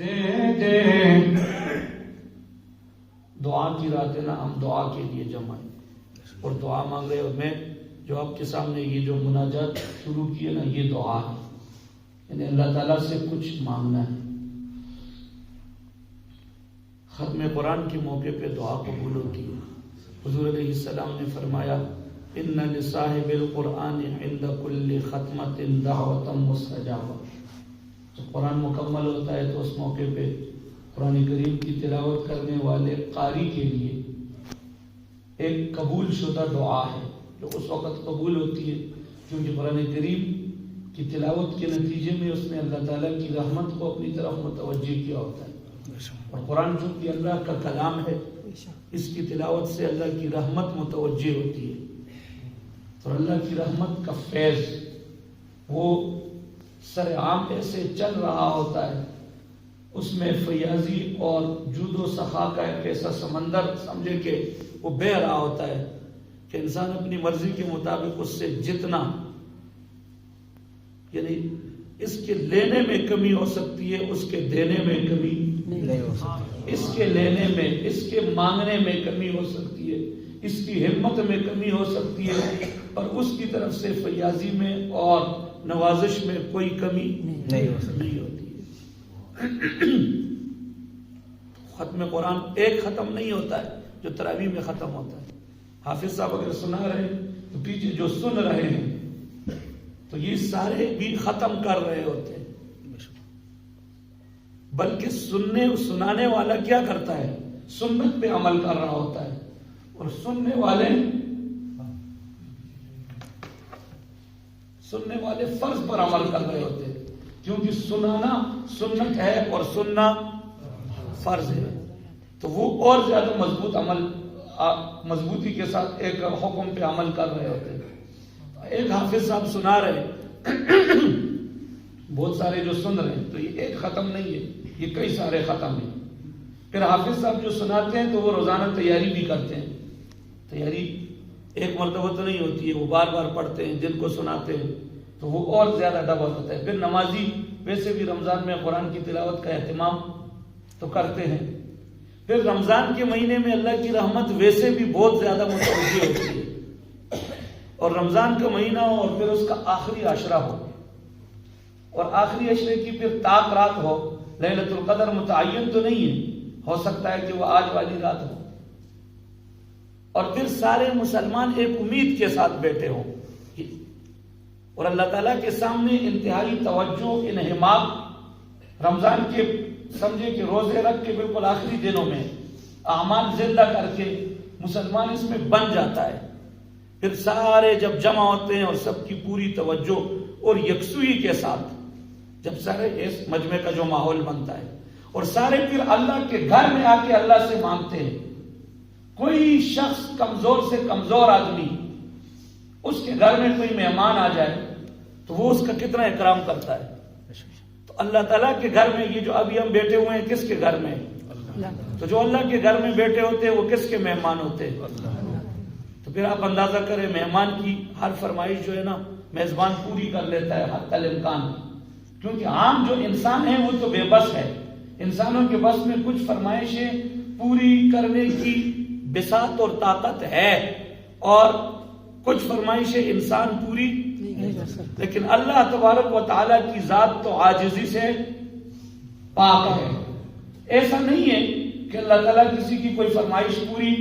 دے دعا کی رات ہے نا، ہم دعا کے لیے جمع ہیں اور دعا مانگ رہے. اور میں جو آپ کے سامنے یہ جو مناجات شروع کی ہے نا، یہ دعا ہے، یعنی اللہ تعالیٰ سے کچھ مانگنا ہے. ختم قرآن کے موقع پہ دعا قبول ہوتی ہے. حضور علیہ السلام نے فرمایا ان لصاحب القرآن عند کل ختمۃ دعوۃ مستجابہ. جب قرآن مکمل ہوتا ہے تو اس موقع پہ قرآن کریم کی تلاوت کرنے والے قاری کے لیے ایک قبول شدہ دعا ہے جو اس وقت قبول ہوتی ہے، کیونکہ قرآن کریم کی تلاوت کے نتیجے میں اس نے اللہ تعالیٰ کی رحمت کو اپنی طرف متوجہ کیا ہوتا ہے. اور قرآن چونکہ اللہ کا کلام ہے، اس کی تلاوت سے اللہ کی رحمت متوجہ ہوتی ہے. اور اللہ کی رحمت کا فیض وہ سر عام ایسے چل رہا ہوتا ہے، اس میں فیاضی اور جود و سخا کا ایک ایسا سمندر سمجھے کہ وہ بہہ رہا ہوتا ہے کہ انسان اپنی مرضی کے مطابق اس سے جتنا، یعنی اس کے لینے میں کمی ہو سکتی ہے، اس کے دینے میں کمی نہیں ہو سکتی، اس کے لینے میں، اس کے مانگنے میں کمی ہو سکتی ہے، اس کی ہمت میں کمی ہو سکتی ہے، اور اس کی طرف سے فیاضی میں اور نوازش میں کوئی کمی نہیں ہوتی ہے. ختم قرآن ایک ختم نہیں ہوتا ہے جو تراویح میں ختم ہوتا ہے. حافظ صاحب اگر سنا رہے ہیں تو پیچھے جو سن رہے ہیں تو یہ سارے بھی ختم کر رہے ہوتے ہیں، بلکہ سنانے والا کیا کرتا ہے؟ سنت پہ عمل کر رہا ہوتا ہے، اور سننے والے فرض پر عمل کر رہے ہوتے ہیں، کیونکہ سنانا سنت ہے اور سننا فرض ہے. تو وہ اور زیادہ مضبوطی کے ساتھ ایک حکم پہ عمل کر رہے ہوتے ہیں. ایک حافظ صاحب سنا رہے بہت سارے جو سن رہے ہیں، تو یہ ایک ختم نہیں ہے، یہ کئی سارے ختم ہیں. پھر حافظ صاحب جو سناتے ہیں تو وہ روزانہ تیاری بھی کرتے ہیں. تیاری ایک مرتبہ تو نہیں ہوتی ہے، وہ بار بار پڑھتے ہیں، جن کو سناتے ہیں تو وہ اور زیادہ ڈبل ہوتا ہے. پھر نمازی ویسے بھی رمضان میں قرآن کی تلاوت کا اہتمام تو کرتے ہیں. پھر رمضان کے مہینے میں اللہ کی رحمت ویسے بھی بہت زیادہ متوجہ ہوتی ہے، اور رمضان کا مہینہ ہو اور پھر اس کا آخری عشرہ ہو، اور آخری عشرے کی پھر طاق رات ہو. لیلۃ القدر متعین تو نہیں ہے، ہو سکتا ہے کہ وہ آج والی رات ہو، اور پھر سارے مسلمان ایک امید کے ساتھ بیٹھے ہوں اور اللہ تعالیٰ کے سامنے انتہائی توجہ انہماک رمضان کے سمجھے کہ روزے رکھ کے بالکل آخری دنوں میں اعمال زندہ کر کے مسلمان اس میں بن جاتا ہے. پھر سارے جب جمع ہوتے ہیں اور سب کی پوری توجہ اور یکسوئی کے ساتھ جب سارے اس مجمع کا جو ماحول بنتا ہے اور سارے پھر اللہ کے گھر میں آ کے اللہ سے مانگتے ہیں. کوئی شخص کمزور سے کمزور آدمی اس کے گھر میں کوئی مہمان آ جائے تو وہ اس کا کتنا اکرام کرتا ہے. تو اللہ تعالیٰ کے گھر میں یہ جو ابھی ہم بیٹھے ہوئے ہیں کس کے گھر میں؟ تو جو اللہ کے گھر میں بیٹھے ہوتے ہیں وہ کس کے مہمان ہوتے ہیں؟ تو پھر آپ اندازہ کریں مہمان کی ہر فرمائش جو ہے نا میزبان پوری کر لیتا ہے حتی الامکان، کیونکہ عام جو انسان ہے وہ تو بے بس ہے. انسانوں کے بس میں کچھ فرمائشیں پوری کرنے کی بساط اور طاقت ہے اور کچھ فرمائشیں انسان پوری نہیں کر سکتے. لیکن اللہ تبارک و تعالیٰ کی ذات تو عاجزی سے پاک ہے. ایسا نہیں ہے کہ اللہ تعالیٰ کسی کی کوئی فرمائش پوری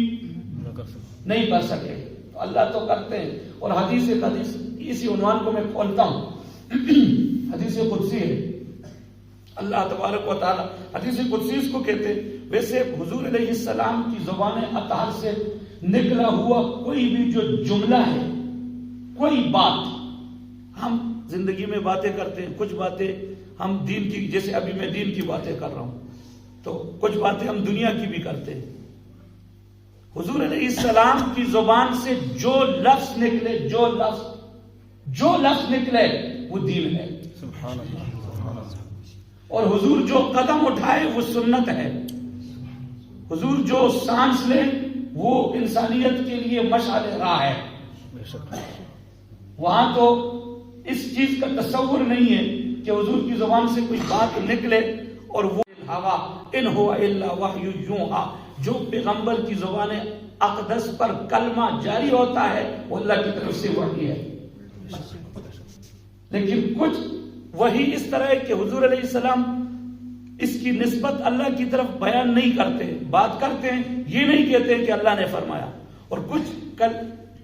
نہیں کر سکے، تو اللہ تو کرتے ہیں. اور حدیث اسی عنوان کو میں کھولتا ہوں. حدیث قدسی ہے، اللہ تبارک و تعالیٰ حدیث قدسی اس کو کہتے ہیں. ویسے حضور علیہ السلام کی زبان اطہر سے نکلا ہوا کوئی بھی جو جملہ ہے، کوئی بات، ہم زندگی میں باتیں کرتے ہیں، کچھ باتیں ہم دین کی، جیسے ابھی میں دین کی باتیں کر رہا ہوں، تو کچھ باتیں ہم دنیا کی بھی کرتے ہیں. حضور علیہ السلام کی زبان سے جو لفظ نکلے، جو لفظ نکلے وہ دین ہے. سبحان اللہ. اور حضور جو قدم اٹھائے وہ سنت ہے. حضور جو سانس لے وہ انسانیت کے لیے مشعل راہ ہے. وہاں تو اس چیز کا تصور نہیں ہے کہ حضور کی زبان سے کوئی بات نکلے اور وہ الہوا ان هو الا وحی یوحی. جو پیغمبر کی زبان اقدس پر کلمہ جاری ہوتا ہے وہ اللہ کی طرف سے وحی ہے. لیکن کچھ وحی اس طرح ہے کہ حضور علیہ السلام اس کی نسبت اللہ کی طرف بیان نہیں کرتے، بات کرتے ہیں، یہ نہیں کہتے کہ اللہ نے فرمایا. اور کچھ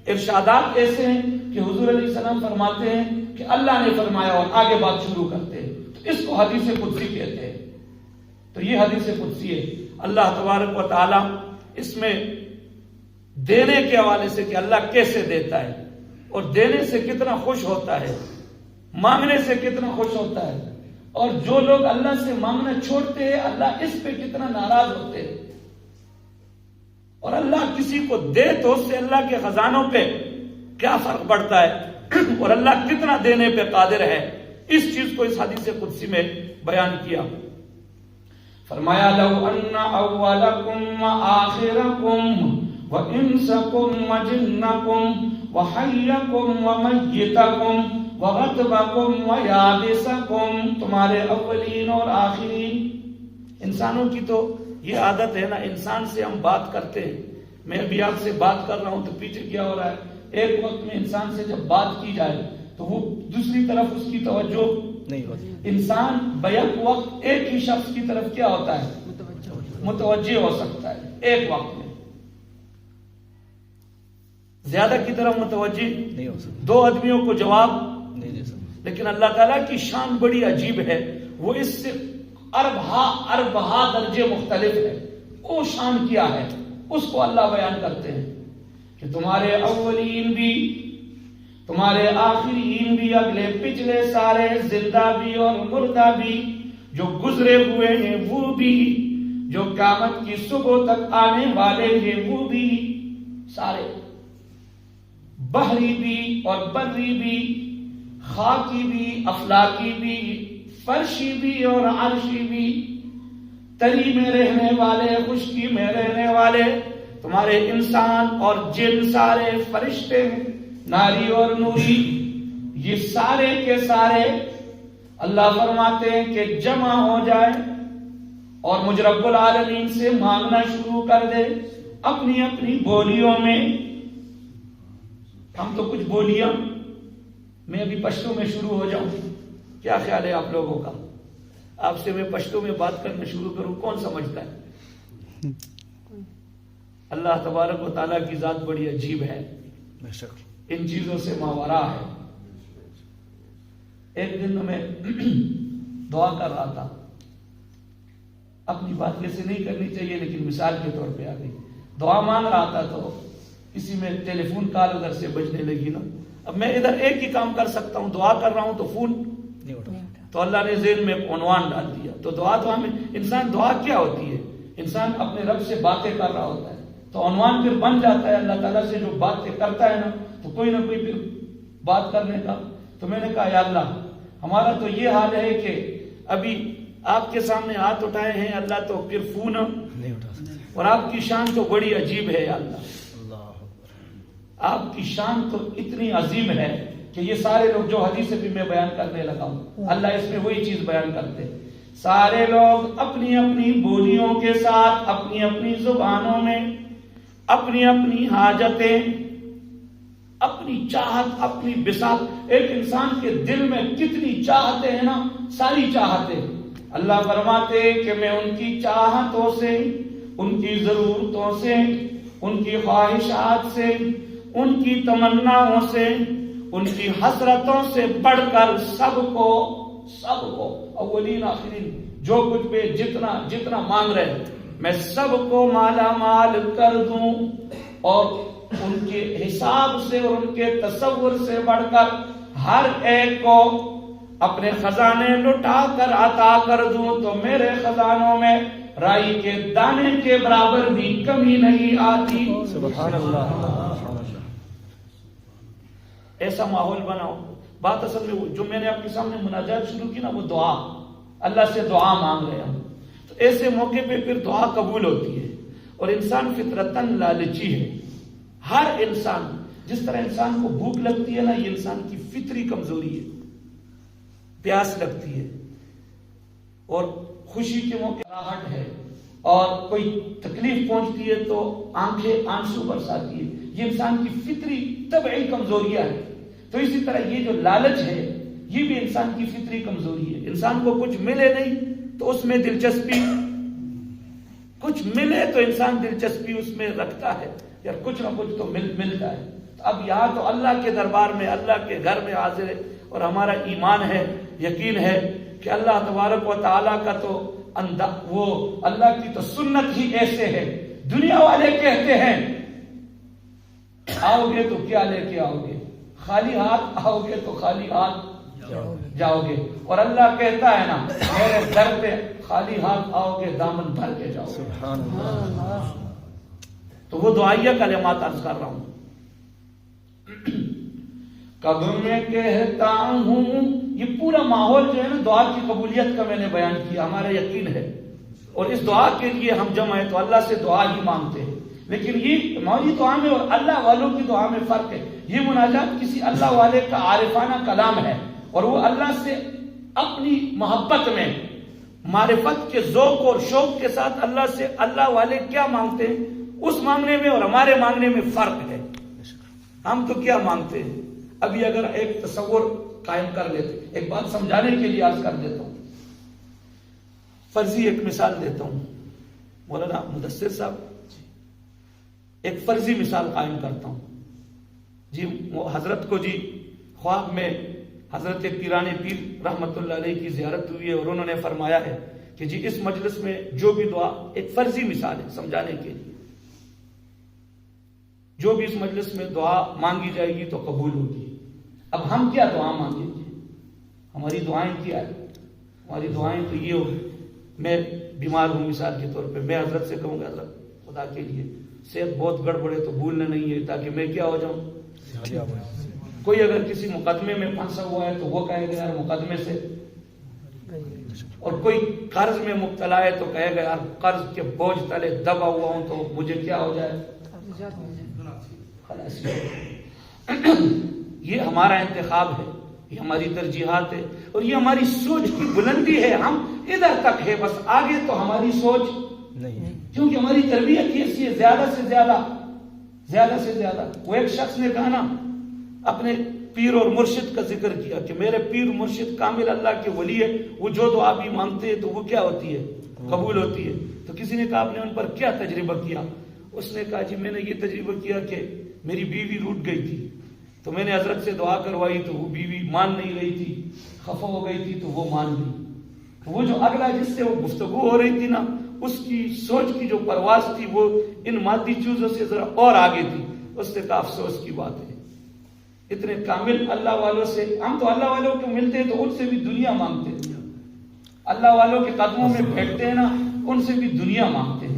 ارشادات ایسے ہیں کہ حضور علیہ السلام فرماتے ہیں کہ اللہ نے فرمایا اور آگے بات شروع کرتے ہیں، تو اس کو حدیث قدسی کہتے ہیں. تو یہ حدیث قدسی ہے. اللہ تبارک و تعالی اس میں دینے کے حوالے سے کہ اللہ کیسے دیتا ہے اور دینے سے کتنا خوش ہوتا ہے، مانگنے سے کتنا خوش ہوتا ہے، اور جو لوگ اللہ سے مانگنا چھوڑتے ہیں اللہ اس پہ کتنا ناراض ہوتے ہیں. اور اللہ کسی کو دے تو اس سے اللہ کے خزانوں پہ کیا فرق پڑتا ہے اور اللہ کتنا دینے پہ قادر ہے، اس چیز کو اس حدیث قدسی میں بیان کیا. فرمایا لو ان اولکم وآخرکم وانسکم وجنکم وحیکم ومیتکم وغتبکم ویابسکم، تمہارے اولین اور آخرین. انسانوں کی تو یہ عادت ہے نا، انسان سے ہم بات کرتے ہیں. میں ابھی آپ سے بات کر رہا ہوں تو پیچھے کیا ہو رہا ہے، ایک وقت میں انسان سے جب بات کی جائے تو وہ دوسری طرف اس کی توجہ نہیں ہوتی. انسان بیک وقت ایک ہی شخص کی طرف کیا ہوتا ہے، متوجہ ہو سکتا ہے ایک وقت میں، زیادہ کی طرف متوجہ نہیں ہو سکتا، دو آدمیوں کو جواب نہیں دے سکتا. لیکن اللہ تعالیٰ کی شان بڑی عجیب ہے، وہ اس سے اربہا درجے مختلف ہے. وہ شان کیا ہے اس کو اللہ بیان کرتے ہیں کہ تمہارے اولین بھی، تمہارے آخرین بھی، اگلے پچھلے سارے، زندہ بھی اور مردہ بھی، جو گزرے ہوئے ہیں وہ بھی، جو قیامت کی صبح تک آنے والے ہیں وہ بھی، سارے، بحری بھی اور بری بھی، خاکی بھی، افلاکی بھی، فرشی بھی اور عرشی بھی، تری میں رہنے والے، خشکی میں رہنے والے، تمہارے انسان اور جن، سارے فرشتے، ناری اور نوری، یہ سارے کے سارے اللہ فرماتے ہیں کہ جمع ہو جائے اور مجھ رب العالمین سے مانگنا شروع کر دے اپنی اپنی بولیوں میں. ہم تو کچھ بولیاں، میں ابھی پشتو میں شروع ہو جاؤں، کیا خیال ہے آپ لوگوں کا؟ آپ سے میں پشتو میں بات کرنا شروع کروں، کون سمجھتا ہے؟ اللہ تبارک و تعالیٰ کی ذات بڑی عجیب ہے، ان چیزوں سے ماورا ہے. ایک دن میں دعا کر رہا تھا، اپنی بات کیسے نہیں کرنی چاہیے لیکن مثال کے طور پہ آ گئی. دعا مانگ رہا تھا تو کسی میں ٹیلی فون کال ادھر سے بجنے لگی نا. اب میں ادھر ایک ہی کام کر سکتا ہوں، دعا کر رہا ہوں تو فون نہیں اٹھا، تو اللہ نے ذہن میں عنوان ڈال دیا. تو دعا میں انسان، دعا کیا ہوتی ہے؟ انسان اپنے رب سے باتیں کر رہا ہوتا ہے تو عنوان پھر بن جاتا ہے اللہ تعالیٰ سے جو باتیں کرتا ہے نا، تو کوئی نہ کوئی پھر بات کرنے کا. تو میں نے کہا یا اللہ، ہمارا تو یہ حال ہے کہ ابھی آپ کے سامنے ہاتھ اٹھائے ہیں اللہ، تو پھر فون نہیں اٹھا سکتے. اور آپ کی شان تو بڑی عجیب ہے یا اللہ، آپ کی شان تو اتنی عظیم ہے کہ یہ سارے لوگ جو حدیث بھی میں بیان کرنے لگا ہوں، اللہ اس میں وہی چیز بیان کرتے ہیں. سارے لوگ اپنی اپنی بولیوں کے ساتھ، اپنی اپنی زبانوں میں، اپنی اپنی حاجتیں، اپنی چاہت، اپنی بساط. ایک انسان کے دل میں کتنی چاہتے ہیں نا، ساری چاہتے. اللہ فرماتے کہ میں ان کی چاہتوں سے، ان کی ضرورتوں سے، ان کی خواہشات سے، ان کی تمناؤں سے، ان کی حسرتوں سے بڑھ کر سب کو اولین آخرین جو کچھ بھی جتنا مانگ رہے میں سب کو مالا مال کر دوں، اور ان کے حساب سے اور ان کے تصور سے بڑھ کر ہر ایک کو اپنے خزانے لٹا کر عطا کر دوں. تو میرے خزانوں میں رائی کے دانے کے برابر بھی کمی نہیں آتی. سبحان اللہ. ایسا ماحول بناؤ. بات اصل میں جو میں نے آپ کے سامنے مناجات شروع کی نا، وہ دعا، اللہ سے دعا مانگ رہے ہم. تو ایسے موقع پہ پھر دعا قبول ہوتی ہے. اور انسان فطرتاً لالچی ہے. ہر انسان، جس طرح انسان کو بھوک لگتی ہے نا، یہ انسان کی فطری کمزوری ہے. پیاس لگتی ہے اور خوشی کے موقع راحت ہے، اور کوئی تکلیف پہنچتی ہے تو آنکھیں آنسو برساتی ہے. یہ انسان کی فطری طبعی کمزوریاں ہیں. تو اسی طرح یہ جو لالچ ہے یہ بھی انسان کی فطری کمزوری ہے. انسان کو کچھ ملے نہیں تو اس میں دلچسپی، کچھ ملے تو انسان دلچسپی اس میں رکھتا ہے، یا کچھ نہ کچھ تو ملتا ہے. اب یہاں تو اللہ کے دربار میں، اللہ کے گھر میں حاضر ہے، اور ہمارا ایمان ہے، یقین ہے کہ اللہ تبارک و تعالیٰ کا تو وہ اللہ کی تو سنت ہی ایسے ہے. دنیا والے کہتے ہیں آؤ گے تو کیا لے کے آؤ گے، خالی ہاتھ آؤ گے تو خالی ہاتھ جاؤ گے، اور اللہ کہتا ہے نا میرے در پہ خالی ہاتھ آؤ گے دامن بھر کے جاؤ گے. سبحان اللہ. تو وہ دعائیہ کلمات عرض کر رہا ہوں. کب میں کہتا ہوں، یہ پورا ماحول جو ہے نا دعا کی قبولیت کا میں نے بیان کیا. ہمارا یقین ہے، اور اس دعا کے لیے ہم جمع ہیں تو اللہ سے دعا ہی مانگتے ہیں. لیکن یہ مولی دعا میں اور اللہ والوں کی دعا میں فرق ہے. یہ مناجات کسی اللہ والے کا عارفانہ کلام ہے، اور وہ اللہ سے اپنی محبت میں، معرفت کے ذوق اور شوق کے ساتھ اللہ سے، اللہ والے کیا مانگتے ہیں اس مانگنے میں اور ہمارے مانگنے میں فرق ہے. ہم تو کیا مانگتے ہیں؟ ابھی اگر ایک تصور قائم کر لیتے، ایک بات سمجھانے کے لیے عرض کر دیتا ہوں، فرضی ایک مثال دیتا ہوں. مولانا مدثر صاحب، ایک فرضی مثال قائم کرتا ہوں. جی حضرت کو جی خواب میں حضرت پیران پیر رحمت اللہ علیہ کی زیارت ہوئی ہے، اور انہوں نے فرمایا ہے کہ جی اس مجلس میں جو بھی دعا، ایک فرضی مثال ہے سمجھانے کے لیے، جو بھی اس مجلس میں دعا مانگی جائے گی تو قبول ہوگی. اب ہم کیا دعا مانگیں گے؟ ہماری دعائیں کیا ہے؟ ہماری دعائیں تو یہ ہوگی، میں بیمار ہوں مثال کے طور پہ، میں حضرت سے کہوں گا حضرت خدا کے لیے صحت بہت گڑبڑ ہے تو بھولنا نہیں ہے تاکہ میں کیا ہو جاؤں. کوئی اگر کسی مقدمے میں پھنسا ہوا ہے تو وہ کہے گا یار مقدمے سے، اور کوئی قرض میں مبتلا ہے تو کہے گا یار قرض کے بوجھ تلے دبا ہوا ہوں تو مجھے کیا ہو جائے. یہ ہمارا انتخاب ہے، یہ ہماری ترجیحات ہے، اور یہ ہماری سوچ کی بلندی ہے. ہم ادھر تک ہے بس، آگے تو ہماری سوچ نہیں، کیونکہ ہماری تربیت ہی ایسی ہے. زیادہ سے زیادہ وہ ایک شخص نے کہا نا، اپنے پیر اور مرشد کا ذکر کیا کہ میرے پیر مرشد کامل اللہ کے ولی ہے، وہ جو دعا بھی مانگتے ہیں تو وہ کیا ہوتی ہے؟ قبول ہوتی ہے. تو کسی نے کہا آپ نے ان پر کیا تجربہ کیا؟ اس نے کہا جی میں نے یہ تجربہ کیا کہ میری بیوی روٹ گئی تھی تو میں نے حضرت سے دعا کروائی تو وہ بیوی مان نہیں رہی تھی، خفا ہو گئی تھی تو وہ مان گئی. وہ جو اگلا جس سے وہ گفتگو ہو رہی تھی نا، اس کی سوچ کی جو پرواز تھی وہ ان مادی چیزوں سے ذرا اور آگے تھی. اس نے کہا افسوس کی بات ہے، اتنے کامل اللہ والوں سے، ہم تو اللہ والوں کو ملتے ہیں تو ان سے بھی دنیا مانگتے ہیں. اللہ والوں کے قدموں میں بیٹھتے ہیں نا، ان سے بھی دنیا مانگتے ہیں.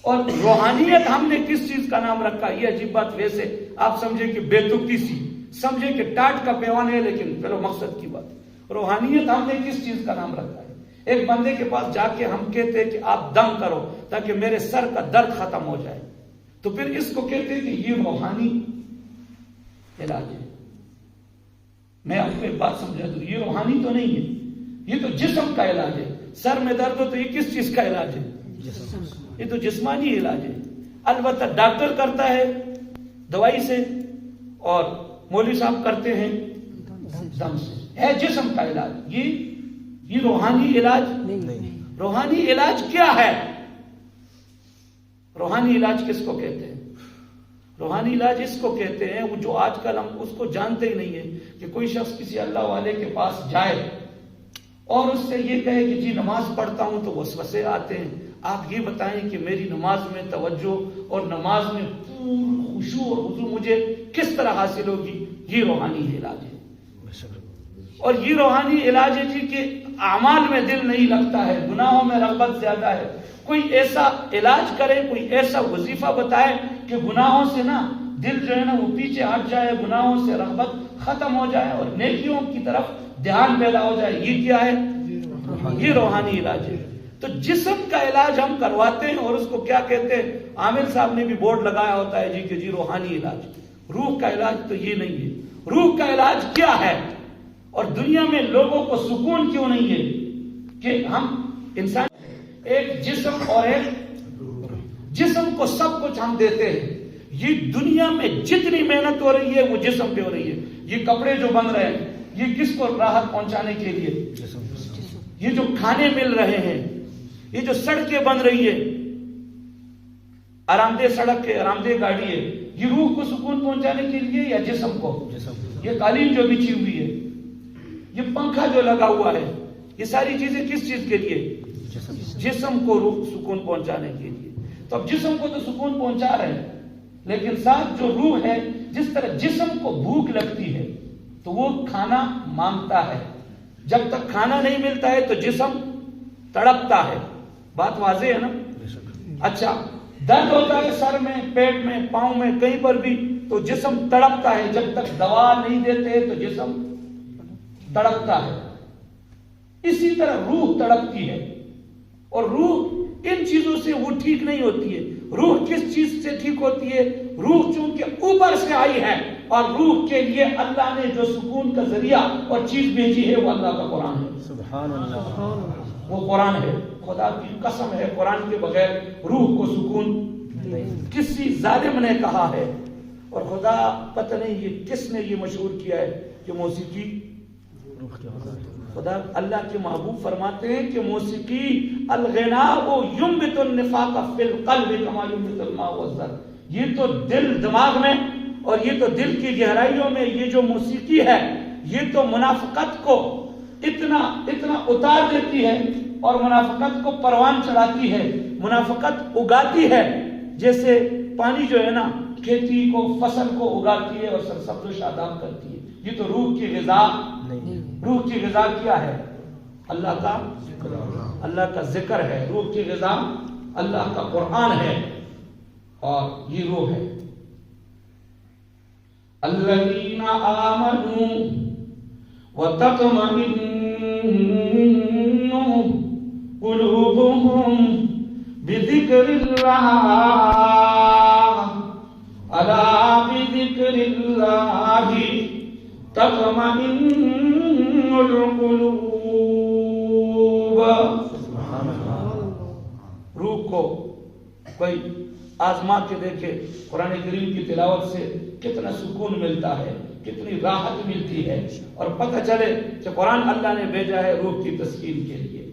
اور روحانیت ہم نے کس چیز کا نام رکھا؟ یہ عجیب بات، ویسے آپ سمجھے کہ بے تکی سی، سمجھے کہ ٹاٹ کا پیوان ہے، لیکن چلو مقصد کی بات، روحانیت ہم نے کس چیز کا نام رکھا ہے؟ ایک بندے کے پاس جا کے ہم کہتے ہیں کہ آپ دم کرو تاکہ میرے سر کا درد ختم ہو جائے، تو پھر اس کو کہتے ہیں کہ یہ روحانی علاج ہے. میں آپ کو ایک بات سمجھا دوں، یہ روحانی تو نہیں ہے، یہ تو جسم کا علاج ہے. سر میں درد ہو تو یہ کس چیز کا علاج ہے؟ یہ تو جسمانی علاج ہے. البتہ ڈاکٹر کرتا ہے دوائی سے اور مولوی صاحب کرتے ہیں دم سے. ہے جسم کا علاج، یہ روحانی علاج نہیں. روحانی علاج کیا ہے؟ روحانی علاج کس کو کہتے ہیں؟ روحانی علاج اس کو کہتے ہیں وہ جو آج کل ہم اس کو جانتے ہی نہیں ہے کہ کوئی شخص کسی اللہ والے کے پاس جائے اور اس سے یہ کہے کہ جی نماز پڑھتا ہوں تو وسوسے آتے ہیں، آپ یہ بتائیں کہ میری نماز میں توجہ اور نماز میں خشوع اور خضوع مجھے کس طرح حاصل ہوگی؟ یہ روحانی علاج ہے. اور یہ روحانی علاج ہے جی کہ اعمال میں دل نہیں لگتا ہے، گناہوں میں رغبت زیادہ ہے. کوئی ایسا علاج کرے، کوئی ایسا وظیفہ بتائے کہ گناہوں سے نا دل جو ہے نا وہ پیچھے ہٹ جائے، گناہوں سے رغبت ختم ہو جائے اور نیکیوں کی طرف دھیان پیدا ہو جائے. یہ کیا ہے؟ یہ روحانی علاج ہے. تو جسم کا علاج ہم کرواتے ہیں اور اس کو کیا کہتے ہیں؟ عامر صاحب نے بھی بورڈ لگایا ہوتا ہے جی کہ جی روحانی علاج. روح کا علاج تو یہ نہیں ہے. روح کا علاج کیا ہے؟ اور دنیا میں لوگوں کو سکون کیوں نہیں ہے؟ کہ ہم انسان ایک جسم اور ایک جسم کو سب کچھ ہم دیتے ہیں. یہ دنیا میں جتنی محنت ہو رہی ہے وہ جسم پہ ہو رہی ہے. یہ کپڑے جو بن رہے ہیں یہ کس کو راحت پہنچانے کے لیے؟ یہ جو کھانے مل رہے ہیں, یہ جو سڑکیں بن رہی ہے, آرام دہ سڑک ہے, آرام دہ گاڑی ہے, یہ روح کو سکون پہنچانے کے لیے یا جسم کو؟ یہ قالین جو بچھی ہوئی ہے, یہ پنکھا جو لگا ہوا ہے, یہ ساری چیزیں کس چیز کے لیے؟ جسم کو روح سکون پہنچانے کے لیے. تو اب جسم کو تو سکون پہنچا رہے ہیں, لیکن ساتھ جو روح ہے, جس طرح جسم کو بھوک لگتی ہے تو وہ کھانا مانگتا ہے, جب تک کھانا نہیں ملتا ہے تو جسم تڑپتا ہے. بات واضح ہے نا؟ اچھا, درد ہوتا ہے سر میں, پیٹ میں, پاؤں میں, کہیں پر بھی تو جسم تڑپتا ہے, جب تک دوا نہیں دیتے تو جسم تڑپتا ہے. اسی طرح روح تڑپتی ہے, اور روح ان چیزوں سے وہ ٹھیک نہیں ہوتی ہے. روح کس چیز سے ٹھیک ہوتی ہے؟ روح چونکہ اوپر سے آئی ہے, اور روح کے لیے اللہ نے جو سکون کا ذریعہ اور چیز بھیجی ہے وہ اللہ کا قرآن ہے. سبحان اللہ, وہ قرآن ہے. خدا کی قسم ہے, قرآن کے بغیر روح کو سکون کسی ظالم نے کہا ہے, اور خدا پتہ نہیں یہ کس نے یہ مشہور کیا ہے کہ موسیقی خدا اللہ کے محبوب فرماتے ہیں کہ موسیقی الغناء ينبت النفاق في القلب كما ينبت الماء والزر. یہ تو دل دماغ میں اور یہ تو دل کی گہرائیوں میں یہ جو موسیقی ہے یہ تو منافقت کو اتنا اتار دیتی ہے اور منافقت کو پروان چڑھاتی ہے, منافقت اگاتی ہے. جیسے پانی جو ہے نا کھیتی کو, فصل کو اگاتی ہے اور سرسبز و شاداب کرتی ہے. یہ تو روح کی غذا نہیں. روح کی غذا کیا ہے؟ اللہ کا ذکر ہے. روح کی غذا اللہ کا قرآن ہے, اور یہ روح ہے. الذین آمنوا وتطمئن قلوبهم بذکر اللہ الا بذکر اللہ تطمئن القلوب. روح کو کوئی آزما کے دیکھے, قرآن کریم کی تلاوت سے کتنا سکون ملتا ہے, کتنی راحت ملتی ہے, اور پتہ چلے کہ قرآن اللہ نے بھیجا ہے روح کی تسکین کے لیے.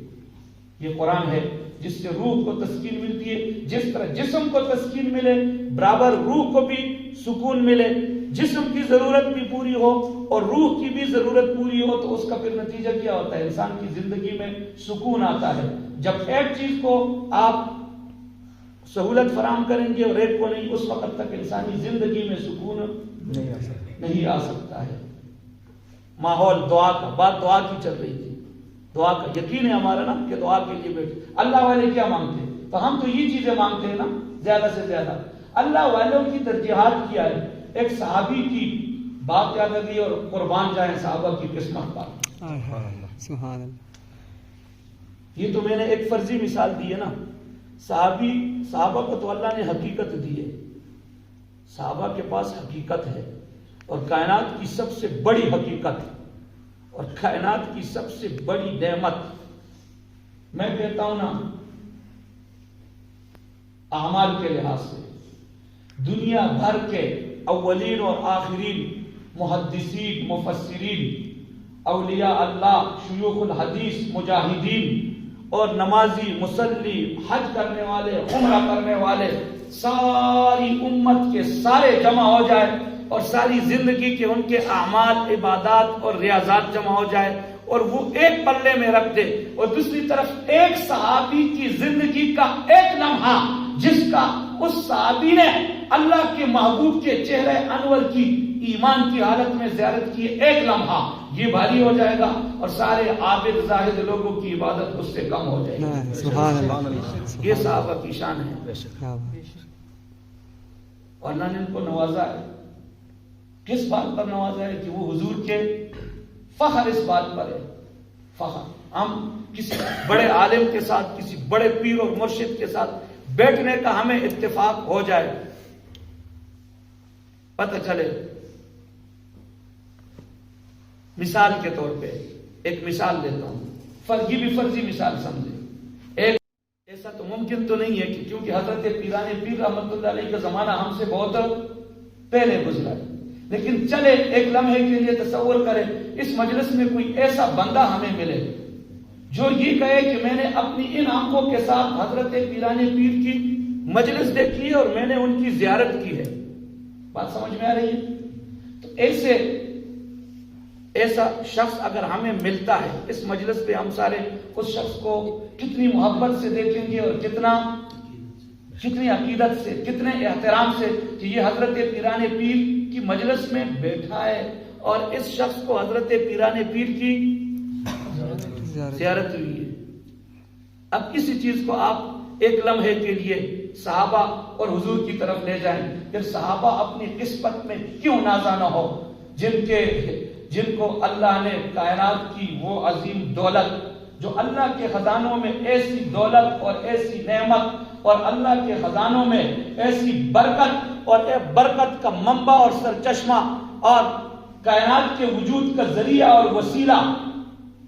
یہ قرآن ہے جس سے روح کو تسکین ملتی ہے. جس طرح جسم کو تسکین ملے برابر روح کو بھی سکون ملے. جسم کی ضرورت بھی پوری ہو اور روح کی بھی ضرورت پوری ہو تو اس کا پھر نتیجہ کیا ہوتا ہے؟ انسان کی زندگی میں سکون آتا ہے. جب ایک چیز کو آپ سہولت فراہم کریں گے اور ایک کو نہیں, اس وقت تک انسانی زندگی میں سکون نہیں آ سکتا ہے. ماحول دعا کا, بات دعا کی چل رہی تھی, دعا کا یقین ہے ہمارا نا کہ دعا کے لیے بیٹھے. اللہ والے کیا مانگتے ہیں؟ تو ہم تو یہ چیزیں مانگتے ہیں نا زیادہ سے زیادہ. اللہ والوں کی ترجیحات کیا ہے؟ ایک صحابی کی بات یاد آ گئی اور قربان جائیں صحابہ کی قسمت پر. سبحان اللہ. یہ تو میں نے ایک فرضی مثال دی ہے نا. صحابہ کو تو اللہ نے حقیقت دی ہے. صحابہ کے پاس حقیقت ہے, اور کائنات کی سب سے بڑی حقیقت اور کائنات کی سب سے بڑی نعمت. میں کہتا ہوں نا, اعمال کے لحاظ سے دنیا بھر کے اولین اور آخرین محدثین, مفسرین, اولیاء اللہ, شیوخ الحدیث, مجاہدین اور نمازی, مصلی, حج کرنے والے, عمرہ کرنے والے, ساری امت کے سارے جمع ہو جائے اور ساری زندگی کے ان کے اعمال, عبادات اور ریاضات جمع ہو جائے اور وہ ایک پلے میں رکھ دے, اور دوسری طرف ایک صحابی کی زندگی کا ایک لمحہ جس کا اس صحابی نے اللہ کے محبوب کے چہرے انور کی ایمان کی حالت میں زیارت کی, ایک لمحہ یہ بھاری ہو جائے گا اور سارے عابد زاہد لوگوں کی عبادت اس سے کم ہو جائے گی. سبحان اللہ. یہ صحابہ کی شان ہے, اور اللہ نے ان کو نوازا ہے. کس بات پر نوازا ہے؟ کہ وہ حضور کے فخر اس بات پر ہے. فخر ہم کسی بڑے عالم کے ساتھ, کسی بڑے پیر اور مرشد کے ساتھ بیٹھنے کا ہمیں اتفاق ہو جائے, پتہ چلے. مثال کے طور پہ ایک مثال دیتا ہوں. فرضی بھی فرضی مثال سمجھے. ایک ایسا تو ممکن تو نہیں ہے کہ کیونکہ حضرت پیران پیر رحمۃ اللہ علیہ کا زمانہ ہم سے بہت پہلے گزرا ہے، لیکن چلے ایک لمحے کے لیے تصور کریں اس مجلس میں کوئی ایسا بندہ ہمیں ملے جو یہ کہے کہ میں نے اپنی ان آنکھوں کے ساتھ حضرت پیران پیر کی مجلس دیکھی ہے اور میں نے ان کی زیارت کی ہے. بات سمجھ میں آ رہی ہے؟ تو ایسا شخص اگر ہمیں ملتا ہے اس مجلس پہ، ہم سارے اس شخص کو کتنی محبت سے دیکھیں گے اور کتنی عقیدت سے، کتنے احترام سے کہ یہ حضرت پیران پیر کی مجلس میں بیٹھا ہے اور اس شخص کو حضرت پیران پیر کی زیارت ہوئی ہے. اب کسی چیز کو آپ ایک لمحے کے لیے صحابہ اور حضور کی طرف لے جائیں، پھر صحابہ اپنی قسمت میں کیوں نازا نہ ہو جن کو اللہ نے کائنات کی وہ عظیم دولت، جو اللہ کے خزانوں میں ایسی دولت اور ایسی نعمت اور اللہ کے خزانوں میں ایسی برکت اور برکت کا منبع اور سرچشمہ اور کائنات کے وجود کا ذریعہ اور وسیلہ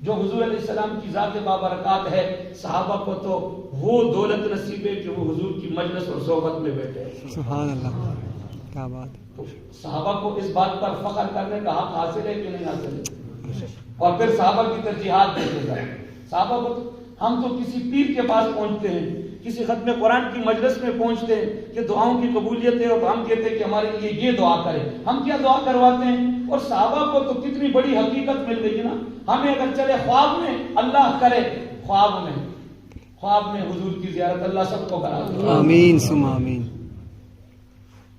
جو حضور علیہ السلام کی ذات بابرکات ہے، صحابہ کو تو وہ دولت نصیب ہے کہ وہ حضور کی مجلس اور صحبت میں بیٹھے. سبحان اللہ، کیا بات. تو صحابہ کو اس بات پر فخر کرنے کا حق حاصل ہے کہ نہیں حاصل ہے؟ اور پھر صحابہ کی ترجیحات دیتے جائیں. صحابہ کو ہم تو کسی پیر کے پاس پہنچتے ہیں، کسی ختم قرآن کی مجلس میں پہنچتے ہیں کہ دعاؤں کی قبولیت ہے اور ہم کہتے ہیں کہ ہمارے لیے یہ دعا کرے. ہم کیا دعا کرواتے ہیں؟ اور صحابہ کو تو کتنی بڑی حقیقت مل گئی نا. ہمیں اگر چلے خواب میں اللہ کرے، خواب میں حضور کی زیارت اللہ سب کو کرا دے. آمین ثم آمین.